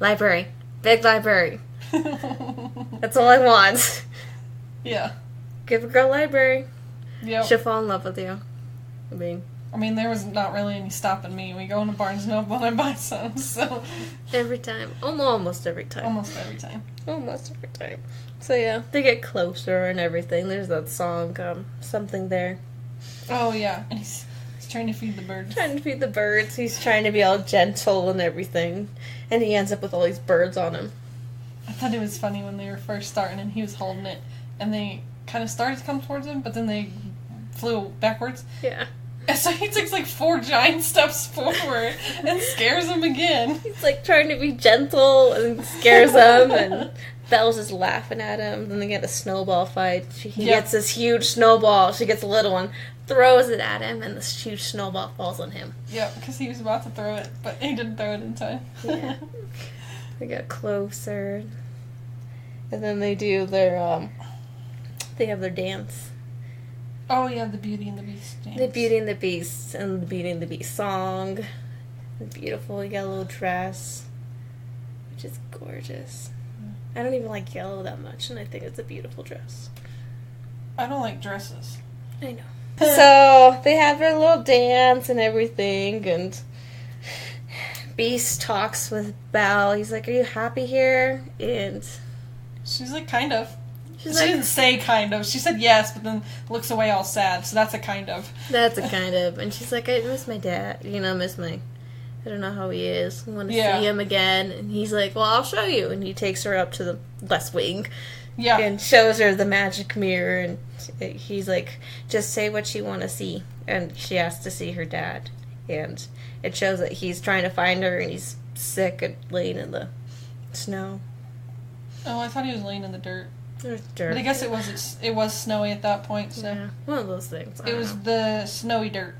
library, big library. That's all I want. Yeah. Give a girl a library. Yep. She'll fall in love with you. I mean, there was not really any stopping me. We go into Barnes & Noble and I buy some, so... Every time. Almost every time. Almost every time. Almost every time. So yeah, they get closer and everything. There's that song, Something There. Oh yeah, and he's trying to feed the birds. Trying to feed the birds. He's trying to be all gentle and everything. And he ends up with all these birds on him. I thought it was funny when they were first starting and he was holding it. And they kind of started to come towards him, but then they flew backwards. Yeah. And so he takes like 4 giant steps forward and scares him again. He's like trying to be gentle and scares him, and Belle's just laughing at him. Then they get a snowball fight. He gets this huge snowball. She gets a little one, throws it at him, and this huge snowball falls on him. Yeah, because he was about to throw it, but he didn't throw it in time. Yeah. They get closer. And then they do their, they have their dance. Oh, yeah, the Beauty and the Beast dance. The Beauty and the Beast, and the Beauty and the Beast song. The beautiful yellow dress, which is gorgeous. I don't even like yellow that much, and I think it's a beautiful dress. I don't like dresses. I know. So, they have their little dance and everything, and Beast talks with Belle. He's like, are you happy here? And she's like, kind of. She like, didn't say kind of. She said yes, but then looks away all sad, so that's a kind of. That's a kind of. And she's like, I miss my dad. I don't know how he is. I want to see him again. And he's like, well, I'll show you. And he takes her up to the West Wing. Yeah. And shows her the magic mirror. And he's like, just say what you want to see. And she has to see her dad. And it shows that he's trying to find her, and he's sick and laying in the snow. Oh, I thought he was laying in the dirt. There's dirt. But I guess it was snowy at that point, so... Yeah, one of those things. It was the snowy dirt.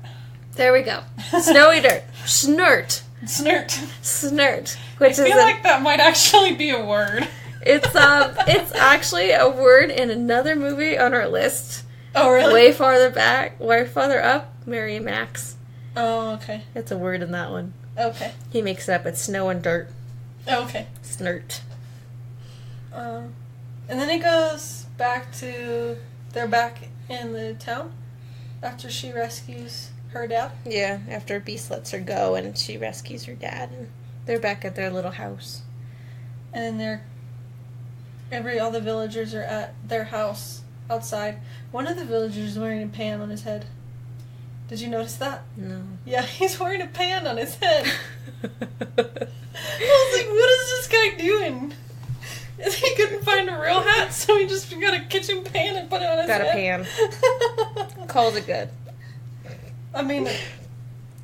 There we go. Snowy dirt. Snurt. Snurt. Snurt. I feel like that might actually be a word. It's actually a word in another movie on our list. Oh, really? Way farther up, Mary and Max. Oh, okay. It's a word in that one. Okay. He makes it up. It's snow and dirt. Oh, okay. Snurt. And then it goes back to... They're back in the town after she rescues her dad. Yeah, after Beast lets her go and she rescues her dad, and they're back at their little house. And then all the villagers are at their house outside. One of the villagers is wearing a pan on his head. Did you notice that? No. Yeah, he's wearing a pan on his head. I was like, what is this guy doing? He couldn't find a real hat, so he just got a kitchen pan and put it on his Got head. a pan. Called it good. I mean,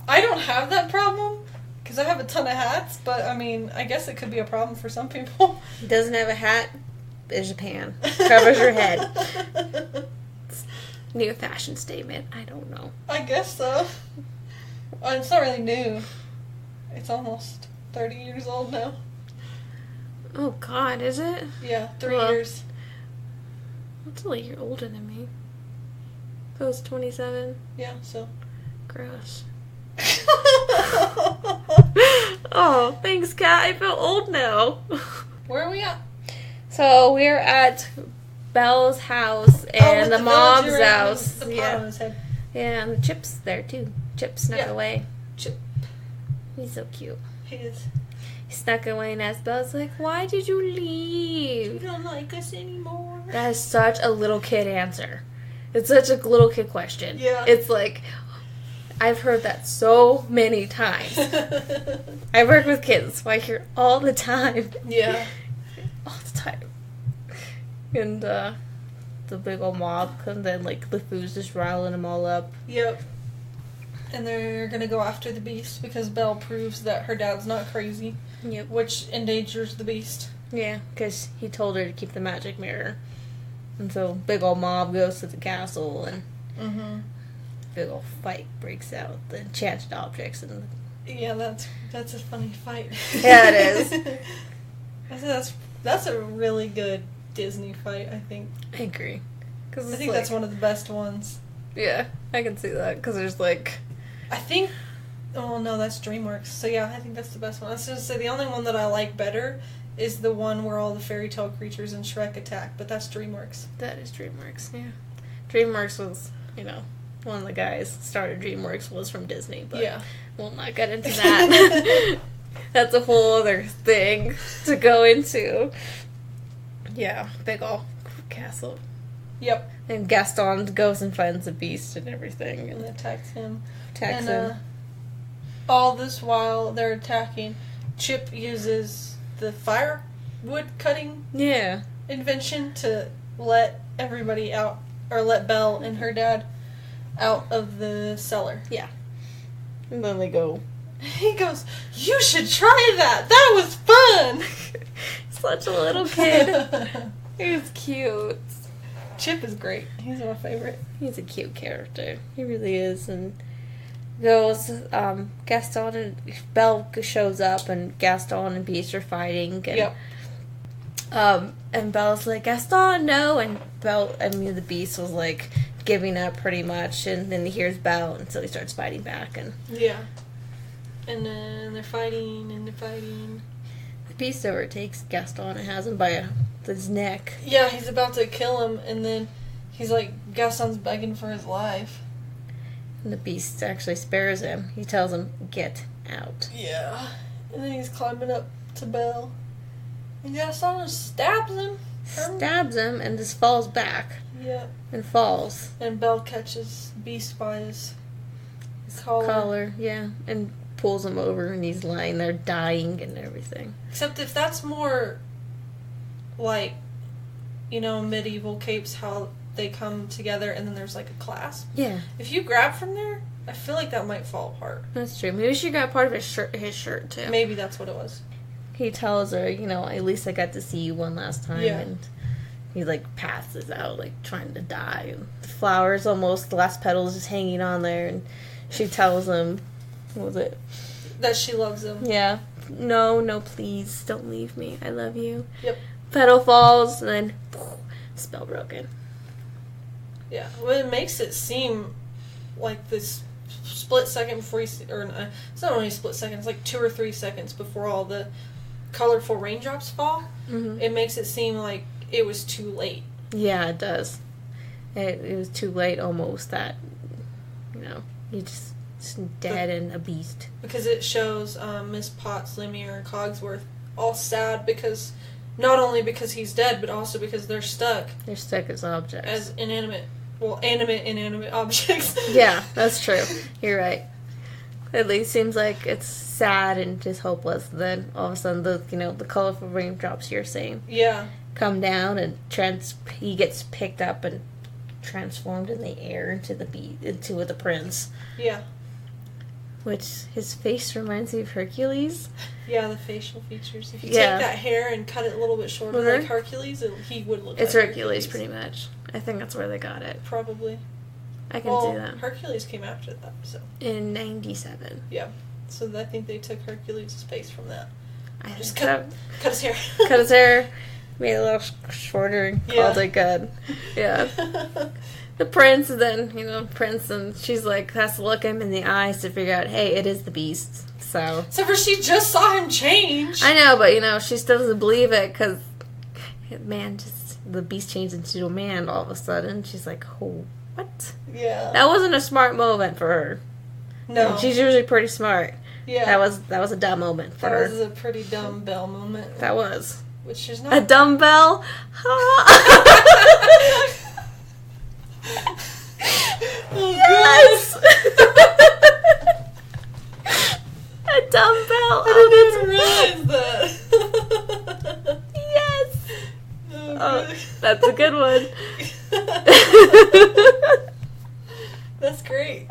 I don't have that problem, because I have a ton of hats, but I mean, I guess it could be a problem for some people. He doesn't have a hat, there's a pan. Covers your head. New fashion statement. I don't know. I guess so. It's not really new. It's almost 30 years old now. Oh God, is it? Yeah, 3 Well, years. That's a year older than me. So I was 27. Yeah, so. Gross. Oh, thanks, Kat. I feel old now. Where are we at? So we're at Belle's house and with the mom's villager and house. The pot Yeah. on his head. Yeah, and Chip's there too. Chip snuck Yeah. away. Chip. He's so cute. He is. He snuck away and asked Belle's like, why did you You leave? don't like us anymore. That is such a little kid answer. It's such a little kid question. Yeah. It's like, I've heard that so many times. I work with kids, so I hear all the time. Yeah. All the time. And the big old mob comes in, like the food's just riling them all up. Yep. And they're gonna go after the beast because Belle proves that her dad's not crazy, Yep. which endangers the beast. Yeah, because he told her to keep the magic mirror. And so big old mob goes to the castle and Mm-hmm. big old fight breaks out. The enchanted objects and Yeah, that's a funny fight. Yeah, it is. That's a really good Disney fight, I think. I agree. I think that's one of the best ones. Yeah, I can see that because there's like. I think. Oh no, that's DreamWorks. So yeah, I think that's the best one. I was gonna say the only one that I like better is the one where all the fairy tale creatures in Shrek attack, but that's DreamWorks. That is DreamWorks, yeah. DreamWorks was, one of the guys started DreamWorks was from Disney, but Yeah. we'll not get into that. That's a whole other thing to go into. Yeah, big ol' castle. Yep. And Gaston goes and finds the beast and everything. And And attacks him. attacks And him. all this while they're attacking, Chip uses the firewood cutting Yeah. invention to let everybody out, or let Belle and her dad out of the cellar. Yeah. And then they go. He goes, "You should try that! That was fun!" Such a little kid. He's cute. Chip is great. He's my favorite. He's a cute character. He really is. And goes, Gaston and Belle shows up, and Gaston and Beast are fighting. And, Yep. And Belle's like, Gaston, no! And the Beast was like giving up pretty much. And then he hears Belle, and so he starts fighting back. And Yeah. And then they're fighting, and they're fighting. the Beast overtakes Gaston and has him by his neck. Yeah, he's about to kill him, and then he's like, Gaston's begging for his life. And the Beast actually spares him. He tells him, get out. Yeah. And then he's climbing up to Belle. And Gaston just stabs him. Stabs him and just falls back. Yeah. And falls. And Belle catches Beast by his collar. Yeah. And pulls him over, and he's lying there dying and everything. Except if that's more like, medieval capes, how they come together and then there's like a clasp. Yeah. If you grab from there, I feel like that might fall apart. That's true. Maybe she got part of his shirt too. Maybe that's what it was. He tells her, at least I got to see you one last time. Yeah. And he, passes out, trying to die. And the flowers almost, the last petal's just hanging on there. And she tells him, what was it? That she loves him. Yeah. No, please, don't leave me. I love you. Yep. Petal falls, and then, spell broken. Yeah. Well, it makes it seem like this split second before you see, it's not only a split second, it's like 2 or 3 seconds before all the colorful raindrops fall. Mm-hmm. It makes it seem like it was too late. Yeah, it does. It was too late almost that, he just dead and a beast. Because it shows Miss Potts, Lemire, and Cogsworth all sad because, not only because he's dead, but also because they're stuck. They're stuck as objects. As inanimate objects. Yeah, that's true. You're right. At least seems like it's sad and just hopeless. Then all of a sudden, the colorful raindrops you're saying, come down and he gets picked up and transformed in the air into the prince. Yeah. Which his face reminds me of Hercules. Yeah, the facial features. If you take that hair and cut it a little bit shorter like Hercules, he would look. It's like Hercules, pretty much. I think that's where they got it. Probably. I can see that. Hercules came after that, so. In 97. Yeah. So I think they took Hercules' face from that. I just cut his hair. Cut his hair, made it a little shorter, and called it good. Yeah. The prince, and she's like, has to look him in the eyes to figure out, hey, it is the beast. So. Except for she just saw him change. I know, but, she still doesn't believe it, because, the beast changed into a man all of a sudden. She's like, oh, what? Yeah. That wasn't a smart moment for her. No. And she's usually pretty smart. Yeah. That was a dumb moment for her. That was a pretty dumb Belle moment. That was. Which is not... A dumbbell? Oh, yes! A dumbbell. I didn't realize that. Yes. Oh, that's a good one. That's great.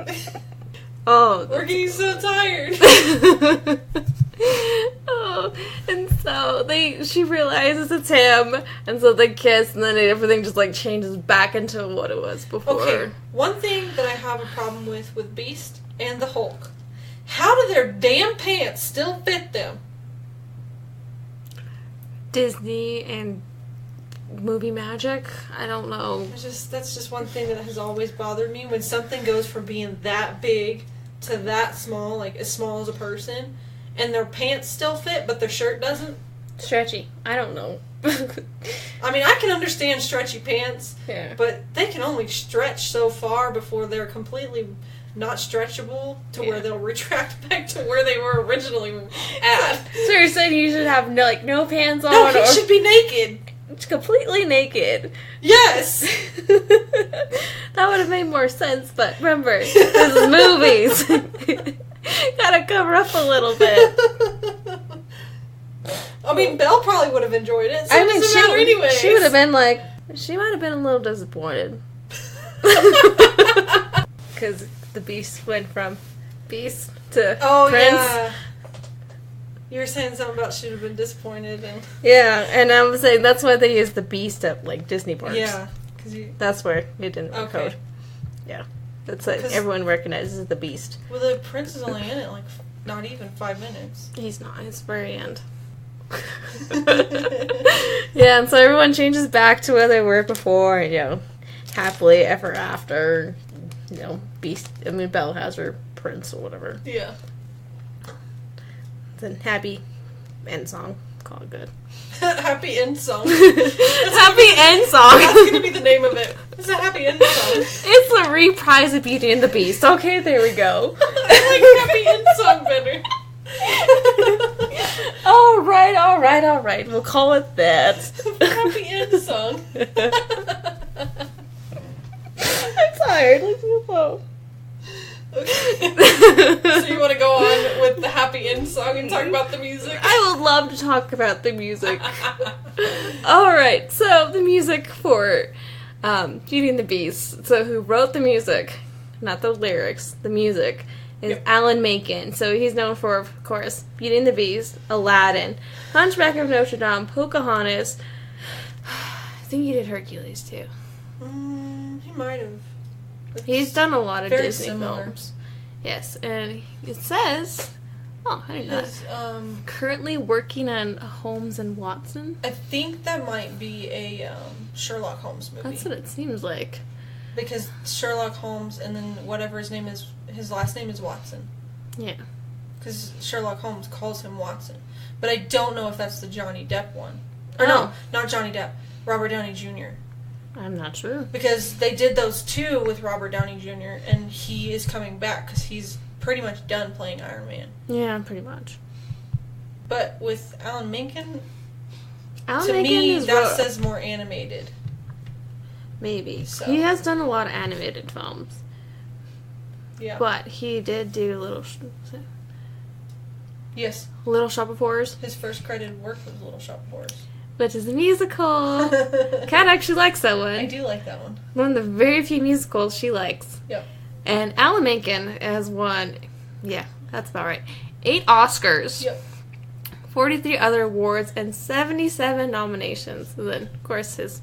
Oh, we're getting so tired. Oh, and so she realizes it's him, and so they kiss, and then everything just changes back into what it was before. Okay, one thing that I have a problem with Beast and the Hulk, how do their damn pants still fit them? Disney and movie magic? I don't know. That's just one thing that has always bothered me. When something goes from being that big to that small, as small as a person, and their pants still fit, but their shirt doesn't. Stretchy. I don't know. I mean, I can understand stretchy pants, but they can only stretch so far before they're completely not stretchable to where they'll retract back to where they were originally at. So you're saying you should have no pants on? No, he should be naked. Completely naked. Yes! That would have made more sense, but remember, this is movies. Gotta cover up a little bit. I mean, Belle probably would have enjoyed it. So she would have been she might have been a little disappointed. Because the beast went from beast to prince. Yeah. You were saying something about she would have been disappointed. And I was saying that's why they used the beast at Disney parks. Yeah. That's where it didn't code. Yeah. That's everyone recognizes the beast. Well, the prince is only in it not even 5 minutes. He's not. It's the very end. Yeah, and so everyone changes back to where they were before, and, happily ever after, beast. I mean, Belle has her prince or whatever. Yeah. Then happy end song. Call it good. Happy end song. Happy end song. That's gonna be the name of it. It's a happy end song. It's a reprise of Beauty and the Beast. Okay, there we go. I like happy end song better. All right. We'll call it that. Happy end song. I'm tired. Let's move on. Okay. So you want to go on with the happy end song and talk about the music? I would love to talk about the music. Alright, so the music for Beauty and the Beast. So who wrote the music, not the lyrics, the music, is Alan Menken. So he's known for, of course, Beauty and the Beast, Aladdin, Hunchback of Notre Dame, Pocahontas. I think he did Hercules, too. He might have. He's done a lot of very Disney similar. films. Yes, and it says... Oh, I didn't know that. Currently working on Holmes and Watson. I think that might be a Sherlock Holmes movie. That's what it seems like. Because Sherlock Holmes and then whatever his name is, his last name is Watson. Yeah. Because Sherlock Holmes calls him Watson. But I don't know if that's the Johnny Depp one. Or no, not Johnny Depp. Robert Downey Jr. I'm not sure. Because they did those two with Robert Downey Jr. and he is coming back because he's pretty much done playing Iron Man. Yeah, pretty much. But with Alan Menken, Alan to Menken me, is that says more animated. Maybe. So. He has done a lot of animated films. Yeah. But he did do Yes. Little Shop of Horrors. His first credited work was Little Shop of Horrors. Which is a musical. Kat actually likes that one. I do like that one. One of the very few musicals she likes. Yep. And Alan Menken has won, yeah, that's about right, 8 Oscars. Yep. 43 other awards and 77 nominations. And then, of course, his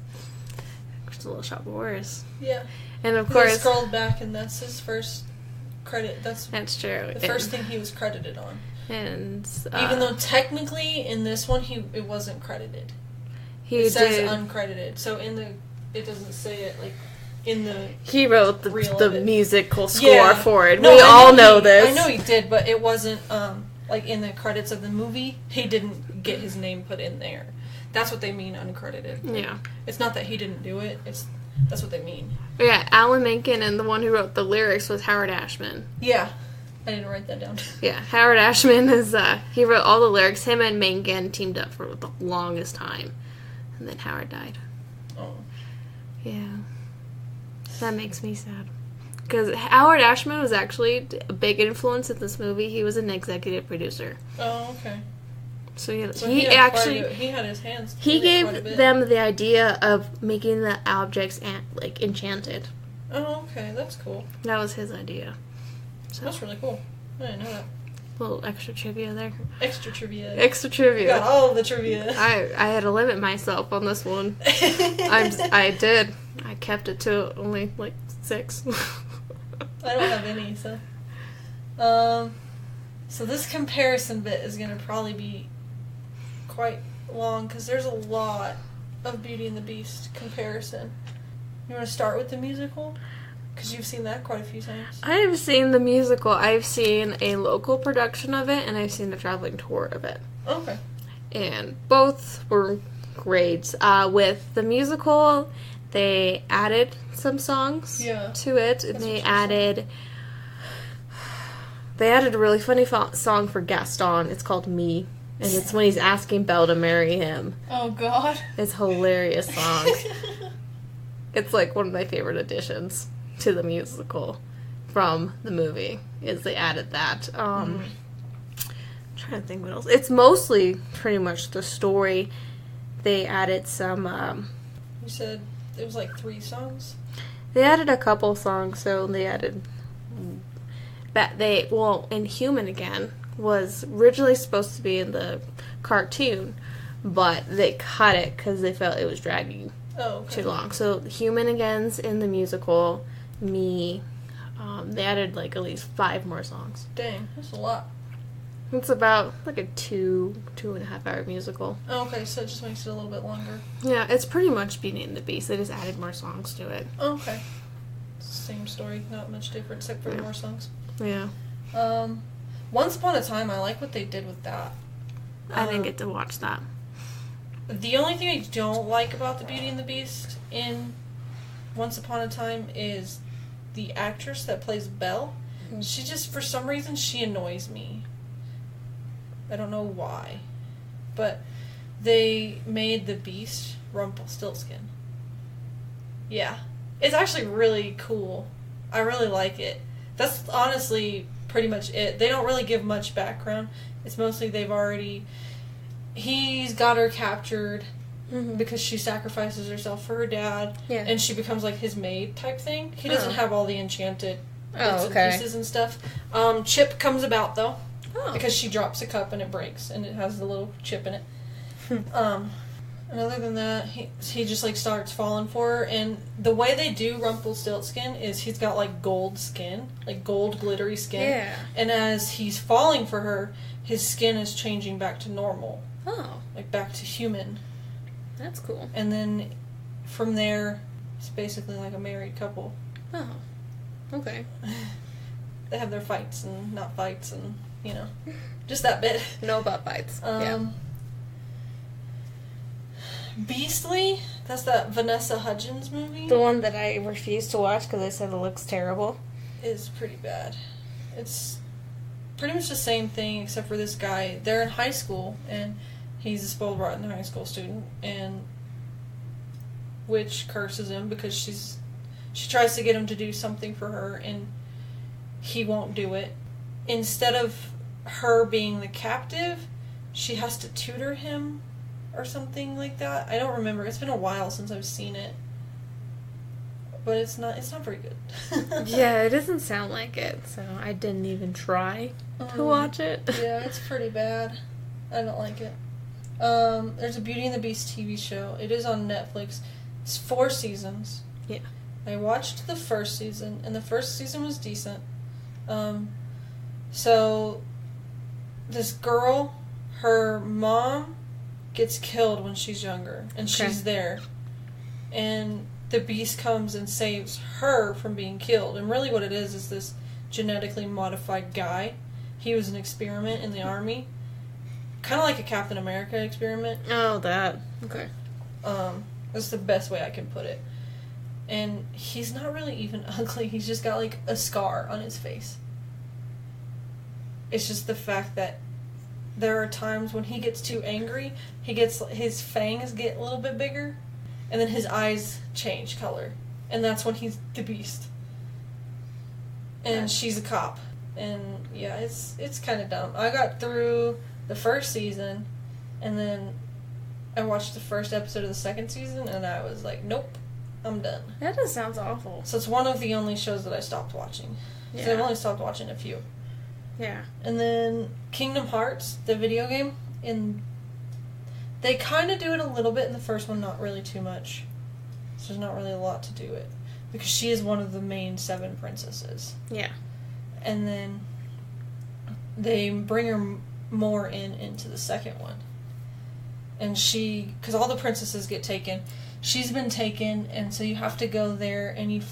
Little Shop of Horrors. Yeah. And of I course, scrolled back, and that's his first credit. That's true. the first thing he was credited on. And even though technically in this one it wasn't credited. It says uncredited. So it doesn't say it like in the. He wrote the musical score yeah. for it. No, we all know this. I know he did, but it wasn't like in the credits of the movie. He didn't get his name put in there. That's what they mean uncredited. Like, yeah. It's not that he didn't do it. That's what they mean. Yeah, Alan Menken, and the one who wrote the lyrics was Howard Ashman. Yeah. I didn't write that down. Yeah, Howard Ashman is, he wrote all the lyrics. Him and Menken teamed up for the longest time. And then Howard died. Oh. Yeah. That makes me sad. Because Howard Ashman was actually a big influence in this movie. He was an executive producer. Oh, okay. So he had his hands. He gave them the idea of making the objects enchanted. Oh, okay, that's cool. That was his idea. So, that's really cool. I didn't know that. A little extra trivia there. Extra trivia. Extra trivia. You got all the trivia. I had to limit myself on this one. I did. I kept it to only 6. I don't have any, so. So this comparison bit is going to probably be quite long because there's a lot of Beauty and the Beast comparison. You want to start with the musical? Because you've seen that quite a few times. I have seen the musical. I've seen a local production of it, and I've seen a traveling tour of it. Okay. And both were great. With the musical, they added some songs to it. They added a really funny song for Gaston. It's called Me. And it's when he's asking Belle to marry him. Oh, God. It's a hilarious song. It's like one of my favorite additions to the musical from the movie, is they added that. I'm trying to think what else. It's mostly pretty much the story. They added some... you said it was 3 songs? They added a couple songs, so they added... and Human Again was originally supposed to be in the cartoon, but they cut it because they felt it was dragging too long. So Human Again's in the musical. Me, they added at least 5 more songs. Dang, that's a lot. It's about a 2.5 hour musical. Oh, okay, so it just makes it a little bit longer. Yeah, it's pretty much Beauty and the Beast. They just added more songs to it. Oh, okay. Same story, not much different except for more songs. Yeah. Once Upon a Time, I like what they did with that. I didn't get to watch that. The only thing I don't like about the Beauty and the Beast in Once Upon a Time is the actress that plays Belle. Mm-hmm. She just, for some reason, she annoys me. I don't know why. But they made the Beast Rumpelstiltskin. Yeah. It's actually really cool. I really like it. That's honestly pretty much it. They don't really give much background. It's mostly he's got her captured because she sacrifices herself for her dad. Yeah. And she becomes his maid type thing. He doesn't have all the enchanted bits and pieces and stuff. Chip comes about though. Oh. Because she drops a cup and it breaks and it has the little chip in it. And other than that, he just starts falling for her. And the way they do Rumpelstiltskin is he's got gold skin, gold glittery skin. Yeah. And as he's falling for her, his skin is changing back to normal. Oh. Back to human. That's cool. And then from there, it's basically a married couple. Oh. Okay. They have their fights and not fights and, just that bit. Know about fights. Yeah. Beastly, that's that Vanessa Hudgens movie. The one that I refused to watch because I said it looks terrible. Is pretty bad. It's pretty much the same thing, except for this guy. They're in high school, and he's a spoiled rotten high school student, and witch curses him because she tries to get him to do something for her, and he won't do it. Instead of her being the captive, she has to tutor him or something like that. I don't remember. It's been a while since I've seen it. But it's not very good. Yeah, it doesn't sound like it, so I didn't even try to watch it. Yeah, it's pretty bad. I don't like it. There's a Beauty and the Beast TV show. It is on Netflix. It's 4 seasons. Yeah. I watched the first season, and the first season was decent. So, this girl, her mom gets killed when she's younger, and she's there. And the Beast comes and saves her from being killed. And really what it is this genetically modified guy. He was an experiment in the army. Kind of like a Captain America experiment. Oh, that. Okay. That's the best way I can put it. And he's not really even ugly. He's just got, like, a scar on his face. It's just the fact that there are times when he gets too angry, his fangs get a little bit bigger, and then his eyes change color. And that's when he's the Beast. And she's a cop. And, yeah, it's kind of dumb. I got through the first season, and then I watched the first episode of the second season, and I was like, nope, I'm done. That just sounds awful. So it's one of the only shows that I stopped watching. Yeah. So I've only stopped watching a few. Yeah. And then Kingdom Hearts, the video game, they kind of do it a little bit in the first one, not really too much. So there's not really a lot to do it. Because she is one of the main 7 princesses. Yeah. And then they bring her more into the second one. And because all the princesses get taken, she's been taken, and so you have to go there and you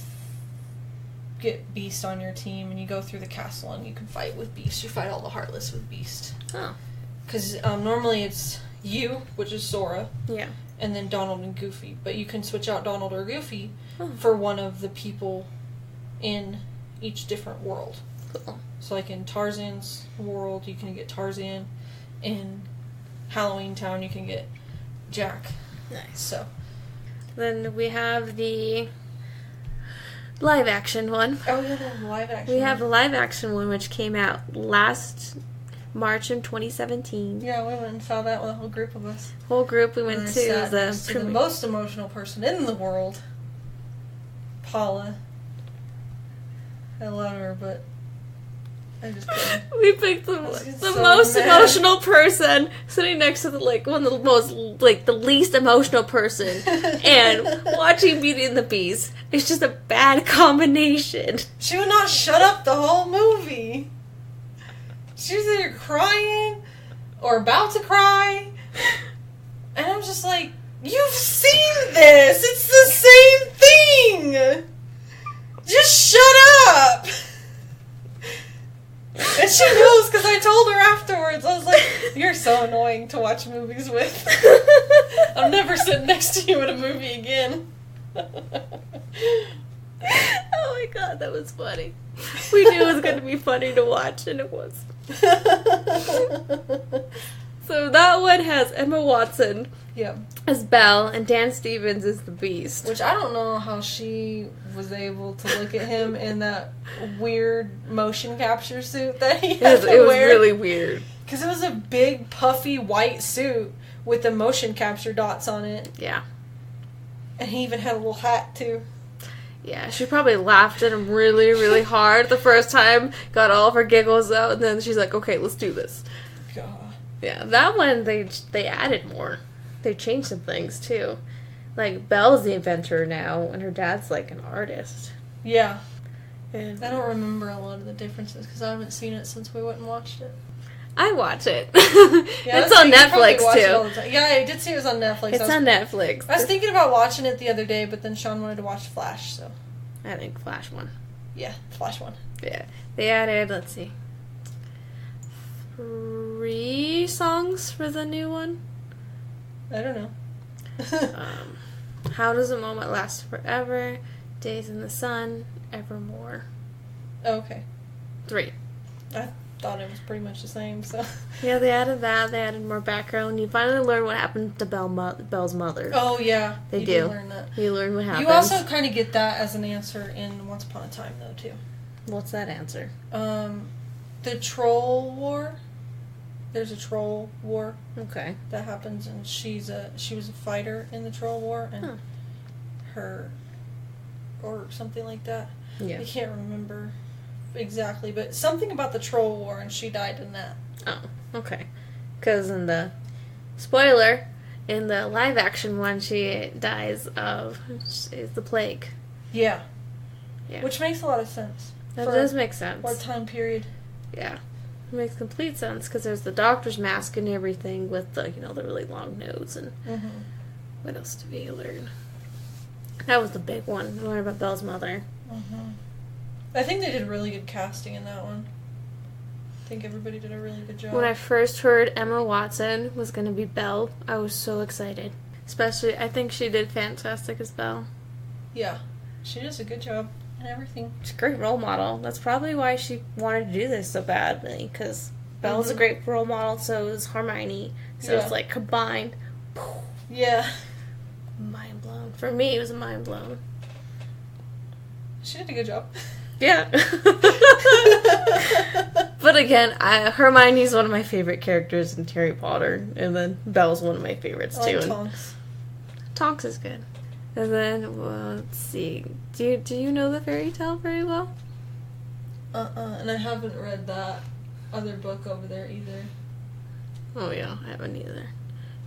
get Beast on your team, and you go through the castle and you can fight with Beast. You fight all the Heartless with Beast. Oh. Because normally it's you, which is Sora. Yeah. And then Donald and Goofy. But you can switch out Donald or Goofy for one of the people in each different world. Cool. So like in Tarzan's world, you can get Tarzan. In Halloween Town, you can get Jack. Nice. So. Then we have the live action one. Oh yeah, the live action. We have the live action one, which came out last March in 2017. Yeah, we went and saw that with a whole group of us. Whole group we went to the most emotional person in the world, Paula. I love her, but I just couldn't. We picked the most emotional person sitting next to the one of the most the least emotional person, and watching Beauty and the Beast. It's just a bad combination. She would not shut up the whole movie. She was either crying or about to cry, and I'm just like, you've seen this. It's the same thing. Just shut up. And she knows, because I told her afterwards. I was like, you're so annoying to watch movies with. I'm never sitting next to you at a movie again. Oh my god, that was funny. We knew it was going to be funny to watch, and it was. So that one has Emma Watson as Belle, and Dan Stevens as the Beast. Which I don't know how she was able to look at him in that weird motion capture suit that he had to wear. It was really weird. Because it was a big, puffy, white suit with the motion capture dots on it. Yeah. And he even had a little hat, too. Yeah, she probably laughed at him really, really hard the first time, got all of her giggles out, and then she's like, okay, let's do this. God. Yeah, that one, they added more. They changed some things, too. Like, Belle's the inventor now, and her dad's, an artist. Yeah. And I don't remember a lot of the differences, because I haven't seen it since we went and watched it. I watch it. Yeah, it's on Netflix, too. Yeah, I did see it was on Netflix. It's on Netflix. I was thinking about watching it the other day, but then Sean wanted to watch Flash, so. I think Flash one. Yeah, Flash one. Yeah. They added, let's see, 3 songs for the new one. I don't know. How Does a Moment Last Forever, Days in the Sun, Evermore. Oh, okay. 3. thought it was pretty much the same, so. Yeah, they added that. They added more background. You finally learn what happened to Belle's mother. Oh, yeah. They do. You learn that. You learn what happened. You also kind of get that as an answer in Once Upon a Time, though, too. What's that answer? The troll war. There's a troll war. Okay. That happens, and she was a fighter in the troll war, and her, or something like that. Yeah. I can't remember exactly, but something about the troll war, and she died in that. Oh, okay. Because in the spoiler, in the live action one, she dies of the plague. Yeah. Yeah. Which makes a lot of sense. That does make sense. What time period? Yeah. It makes complete sense because there's the doctor's mask and everything with the, the really long nose and what else do we learn? That was the big one. We learned about Belle's mother. I think they did really good casting in that one. I think everybody did a really good job. When I first heard Emma Watson was going to be Belle, I was so excited. Especially, I think she did fantastic as Belle. Yeah. She does a good job and everything. She's a great role model. That's probably why she wanted to do this so badly, because Belle's a great role model, so is Hermione. So it's like combined. Yeah. Mind blown. For me, it was a mind blown. She did a good job. Yeah. But again, Hermione's one of my favorite characters in Harry Potter, and then Belle's one of my favorites too. I like Tonks. Tonks is good. And then, well, let's see. Do you know the fairy tale very well? And I haven't read that other book over there either. Oh yeah, I haven't either.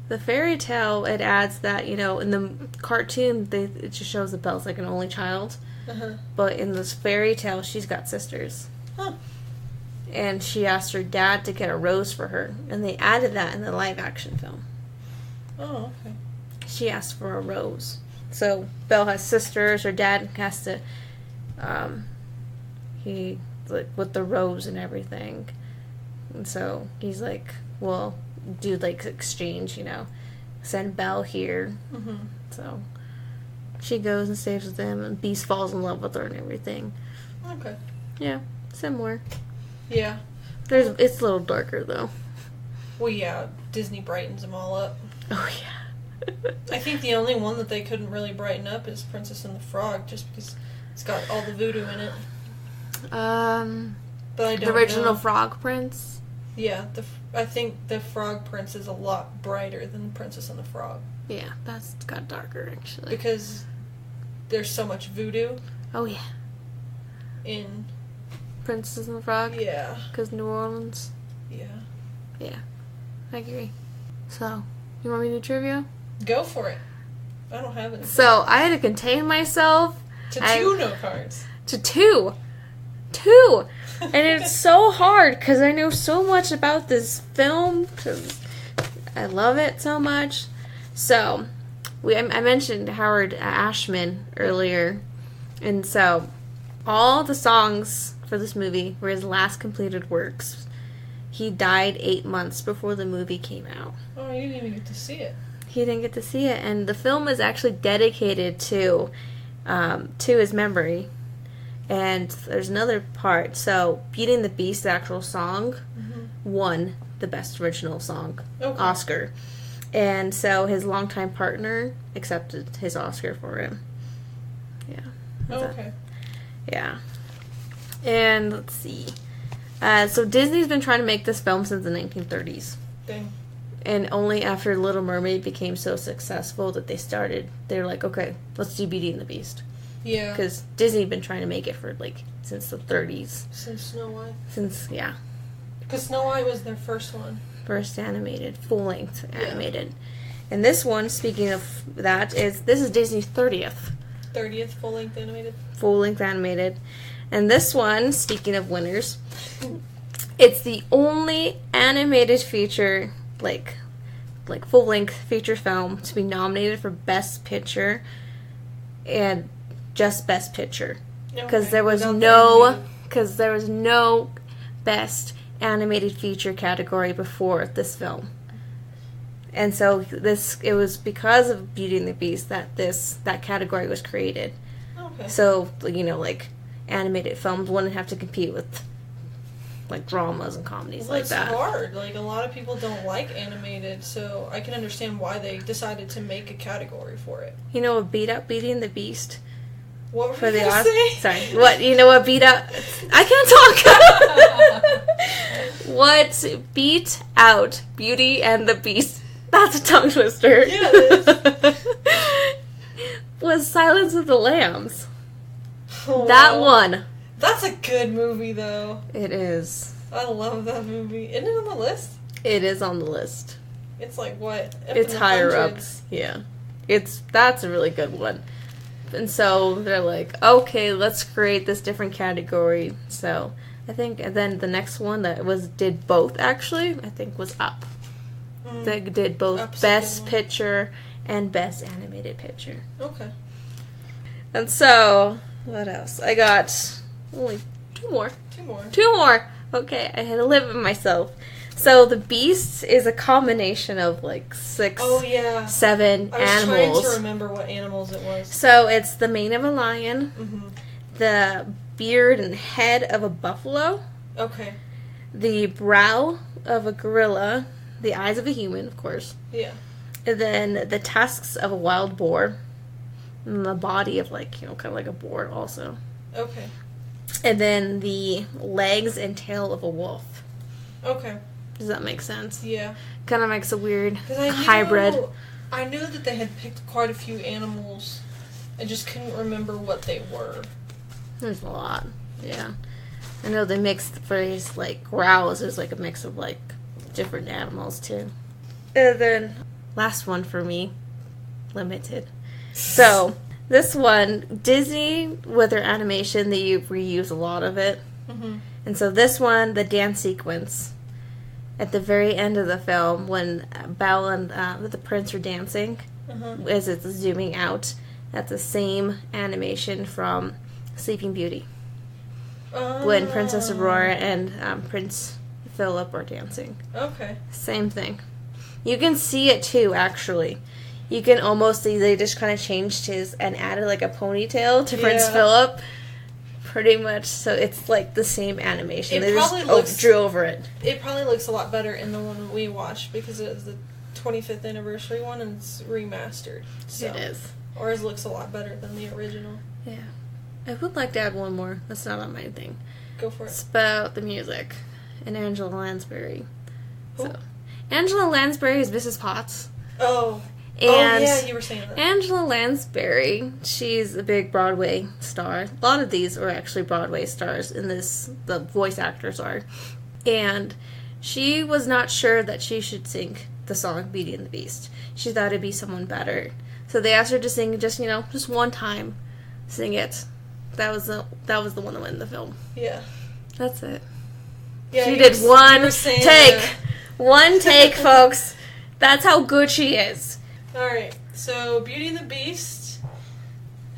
The fairy tale, it adds that, in the cartoon, it just shows that Belle's like an only child. But in this fairy tale, she's got sisters. Huh. And she asked her dad to get a rose for her. And they added that in the live action film. Oh, okay. She asked for a rose. So Belle has sisters. Her dad has to, with the rose and everything. And so he's like, well, do exchange, send Belle here. So she goes and stays with them, and Beast falls in love with her and everything. Okay. Yeah, similar. Yeah. It's a little darker though. Well, yeah, Disney brightens them all up. Oh yeah. I think the only one that they couldn't really brighten up is Princess and the Frog, just because it's got all the voodoo in it. But I don't the original know. Frog Prince. Yeah, I think the Frog Prince is a lot brighter than Princess and the Frog. Yeah, that's got darker actually. Because there's so much voodoo. Oh yeah. In Princess and the Frog. Yeah. Because New Orleans. Yeah. Yeah, I agree. So, you want me to do trivia? Go for it. I don't have it. So, I had to contain myself. To two note cards. To two. Two! And it's so hard because I know so much about this film because I love it so much. So, I mentioned Howard Ashman earlier. And so, all the songs for this movie were his last completed works. He died 8 months before the movie came out. Oh, you didn't even get to see it. He didn't get to see it, and the film is actually dedicated to his memory. And there's another part. So, Beauty and the Beast, the actual song, won the Best Original Song Oscar. And so his longtime partner accepted his Oscar for him. Yeah. Okay. Yeah. And let's see. So Disney's been trying to make this film since the 1930s. Dang. And only after Little Mermaid became so successful that they're like, okay, let's do Beauty and the Beast. Yeah. Because Disney had been trying to make it for, since the 30s. Since Snow White? Yeah. Because Snow White was their first one. First animated, full-length animated. And this one, speaking of that, this is Disney's 30th. 30th full-length animated? Full-length animated. And this one, speaking of winners, it's the only animated feature, like full-length feature film to be nominated for Best Picture and just Best Picture. Because there was no Best Animated Feature category before this film. And so it was because of Beauty and the Beast that category was created. Okay. So, animated films wouldn't have to compete with like dramas and comedies Well, like it's that. hard. Like, a lot of people don't like animated, so I can understand why they decided to make a category for it. You know what beat up Beauty and the Beast? What were For you the gonna say? Sorry. What, you know what beat up... I can't talk! What beat out Beauty and the Beast? That's a tongue twister. Yeah, it is. Was Silence of the Lambs. Oh, That one. That's a good movie, though. It is. I love that movie. Isn't it on the list? It is on the list. It's like, what? Up It's in the higher hundreds. up. Yeah. That's a really good one. And so they're like, okay, let's create this different category. So I think, and then the next one that did both actually, I think was Up. They did both Up's a Best good one. Picture and Best Animated Picture. Okay. And so, what else? I got only two more. Two more. Okay, I had to limit myself. So the Beast is a combination of like 6, Oh, yeah. 7 I was animals. trying to remember what animals it was. So it's the mane of a lion, Mm-hmm. the beard and head of a buffalo, Okay. the brow of a gorilla, the eyes of a human, of course, Yeah. and then the tusks of a wild boar, and the body of like, kind of like a boar also. Okay. And then the legs and tail of a wolf. Okay. Does that make sense? Yeah. Kind of makes a weird 'Cause I hybrid. I knew that they had picked quite a few animals. I just couldn't remember what they were. There's a lot. Yeah. I know they mixed the phrase, like, growls is like a mix of, like, different animals, too. And then, last one for me, limited. So, this one, Disney, with their animation, they reuse a lot of it. Mm-hmm. And so this one, the dance sequence, at the very end of the film, when Belle and the prince are dancing, Uh-huh. as it's zooming out, that's the same animation from Sleeping Beauty. When Princess Aurora and Prince Philip are dancing. Okay. Same thing. You can see it too, actually. You can almost see they just kind of changed his and added like a ponytail to Prince Yeah. Philip. Pretty much. So it's like the same animation. It They just probably looks- drew over it. It probably looks a lot better in the one we watched because it is the 25th anniversary one and it's remastered. So. It is. Ours looks a lot better than the original. Yeah. I would like to add one more. That's not on my thing. Go for It's it. about the music and Angela Lansbury. Who? So, Angela Lansbury is Mrs. Potts. Oh. And yeah, you were saying that. Angela Lansbury, she's a big Broadway star. A lot of these are actually Broadway stars in this, the voice actors are. And she was not sure that she should sing the song Beauty and the Beast. She thought it'd be someone better. So they asked her to sing just one time. Sing it. That was the one that went in the film. Yeah. That's it. Yeah, She you did were- one you were saying take. that. One take, folks. That's how good she is. Alright, so Beauty and the Beast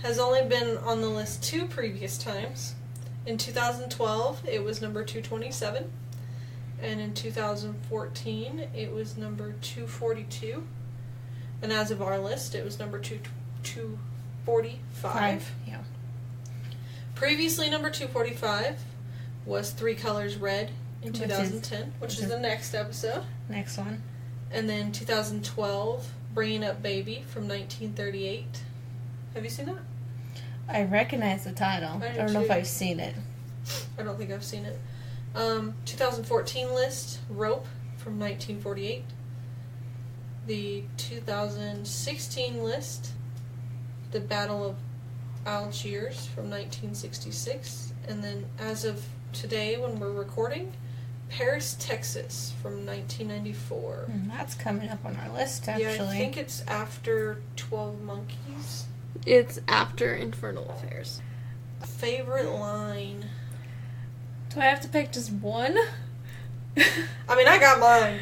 has only been on the list 2 previous times. In 2012, it was number 227. And in 2014, it was number 242. And as of our list, it was number 245. Yeah. Previously, number 245 was Three Colors Red in Which is- 2010, which is the next episode. Next one. And then 2012, Bringing Up Baby from 1938. Have you seen that? I recognize the title. I I do don't know if too. I've seen it. I don't think I've seen it. 2014 list, Rope from 1948. The 2016 list, The Battle of Algiers from 1966. And then as of today when we're recording, Paris, Texas from 1994. That's coming up on our list, Yeah, I think it's after 12 Monkeys. It's after Infernal Affairs. Favorite line? Do I have to pick just one? I mean, I got mine.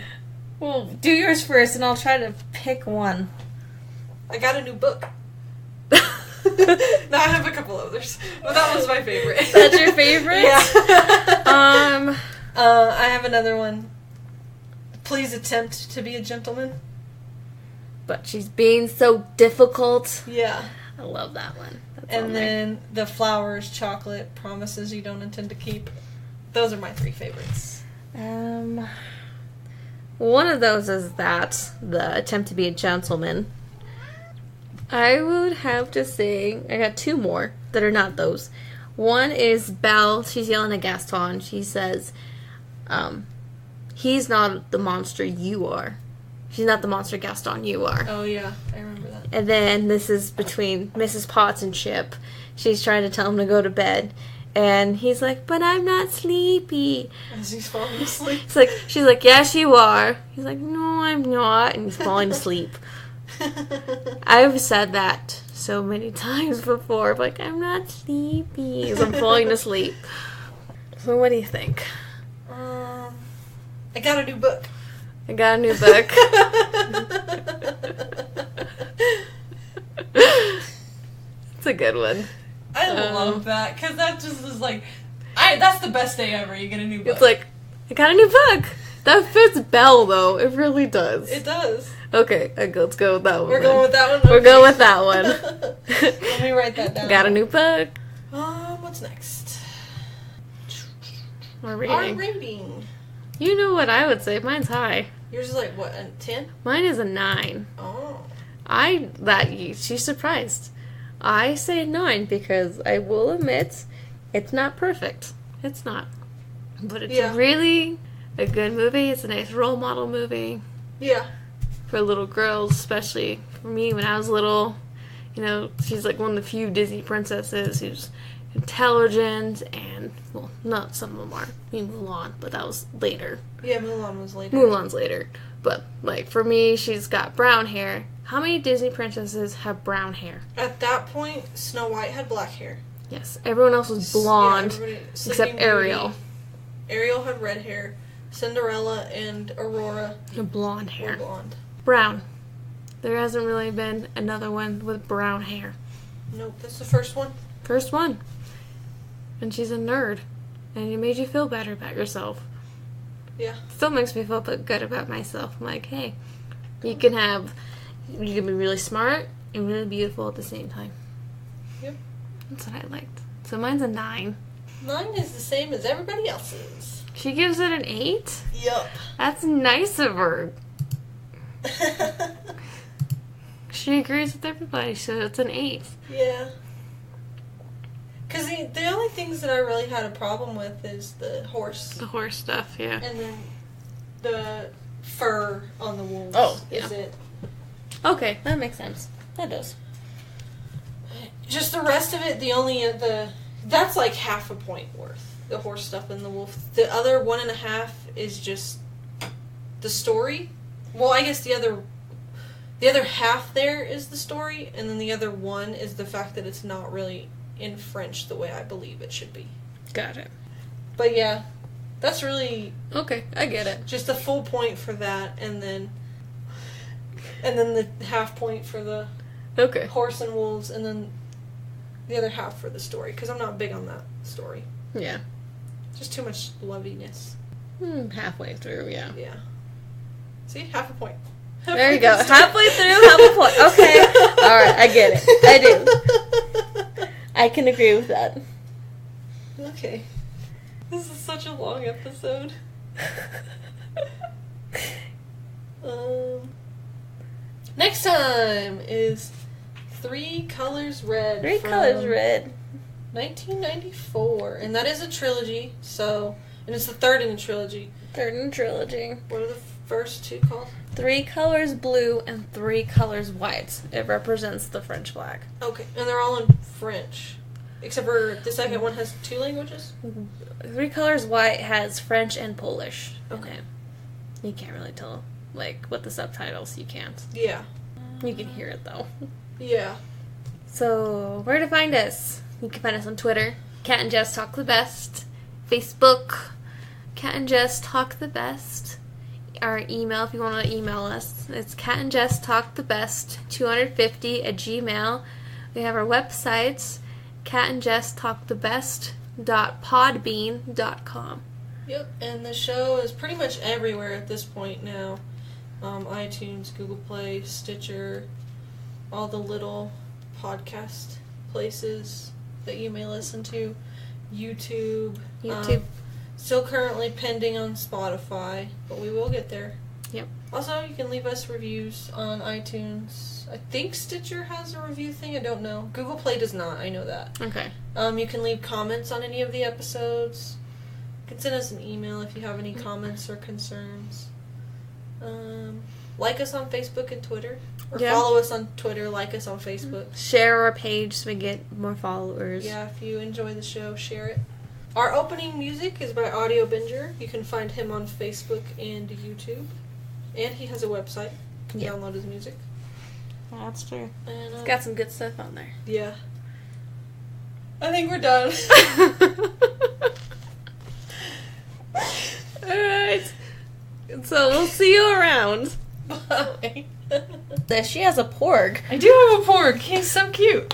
Well, do yours first, and I'll try to pick one. I got a new book. No, I have a couple others, but that was my favorite. That's your favorite? Yeah. I have another one. Please attempt to be a gentleman. But she's being so difficult. Yeah. I love that one. That's on And there. then the flowers, chocolate, promises you don't intend to keep. those are my 3 favorites. One of those is the attempt to be a gentleman. I would have to say, I got 2 more that are not those. One is Belle. She's yelling at Gaston. She says, he's not the monster, you are. She's not the monster, Gaston, you are. Oh, yeah. I remember that. And then this is between Mrs. Potts and Chip. She's trying to tell him to go to bed. And he's like, but I'm not sleepy. As he's falling asleep. She's like, yes, you are. He's like, no, I'm not. And he's falling asleep. I've said that so many times before. Like, I'm not sleepy. As I'm falling asleep. So what do you think? I got a new book. I got a new book. It's a good one. I love that, because that just is like, that's the best day ever, you get a new book. It's like, I got a new book. That fits Belle, though. It really does. It does. Okay, let's go with that one. We're going with that one? Okay. We're going with that one. Let me write that down. Got a new book. What's next? Our rating. Our rating. You know what I would say. Mine's high. Yours is like, what, a 10? Mine is a 9. Oh. She's surprised. I say 9 because I will admit it's not perfect. It's not. But it's really a good movie. It's a nice role model movie. Yeah. For little girls, especially for me when I was little. You know, she's like one of the few Disney princesses who's intelligent and, well, not some of them are. I mean, Mulan, but that was later. Yeah, Mulan was later. Mulan's later. But, like, for me, she's got brown hair. How many Disney princesses have brown hair? At that point, Snow White had black hair. Yes. Everyone else was blonde, Yeah, except Ariel. Ariel had red hair. Cinderella and Aurora Blonde hair. were blonde. Brown. There hasn't really been another one with brown hair. Nope, that's the first one. First one. And she's a nerd. And it made you feel better about yourself. Yeah. Still makes me feel good about myself. I'm like, hey, you can be really smart and really beautiful at the same time. Yep. That's what I liked. So mine's a 9. 9 is the same as everybody else's. She gives it an 8? Yup. That's nice of her. She agrees with everybody, so it's an 8. Yeah. Because the only things that I really had a problem with is the horse. The horse stuff, yeah. And then the fur on the wolves. Oh, yeah. Is it. Okay, that makes sense. That does. Just the rest of it, that's like half a point worth. The horse stuff and the wolf. The other 1.5 is just the story. Well, I guess the other half there is the story, and then the other 1 is the fact that it's not really in French the way I believe it should be. Got it. But yeah, that's really... Okay, I get it. Just a full point for that, and then the half point for the horse and wolves, and then the other half for the story, because I'm not big on that story. Yeah. Just too much loviness. Halfway through, yeah. Yeah. See? Half a point. There you go. Halfway through, half a point. Okay. Alright, I get it. I do. I can agree with that. Okay. This is such a long episode. Next time is 3 Colors Red. 3 Colors Red. 1994. And that is a trilogy, and it's the third in a trilogy. Third in a trilogy. What are the first 2 called? 3 colors blue and 3 colors white. It represents the French flag. Okay, and they're all in French. Except for the second one has 2 languages? 3 colors white has French and Polish. Okay. You can't really tell, with the subtitles, you can't. Yeah. You can hear it, though. Yeah. So, where to find us? You can find us on Twitter, Cat and Jess Talk the Best. Facebook, Cat and Jess Talk the Best. Our email, if you want to email us, it's catandjesstalkthebest250@gmail. We have our websites, catandjesstalkthebest.podbean.com. Yep, and the show is pretty much everywhere at this point now. iTunes, Google Play, Stitcher, all the little podcast places that you may listen to. YouTube. Still currently pending on Spotify, but we will get there. Yep. Also, you can leave us reviews on iTunes. I think Stitcher has a review thing. I don't know. Google Play does not. I know that. Okay. You can leave comments on any of the episodes. You can send us an email if you have any comments or concerns. Like us on Facebook and Twitter. Or follow us on Twitter, like us on Facebook. Share our page so we get more followers. Yeah, if you enjoy the show, share it. Our opening music is by Audio Binger. You can find him on Facebook and YouTube. And he has a website. You can download his music. That's true. And, It's got some good stuff on there. Yeah. I think we're done. Alright. So we'll see you around. Bye. She has a porg. I do have a porg. He's so cute.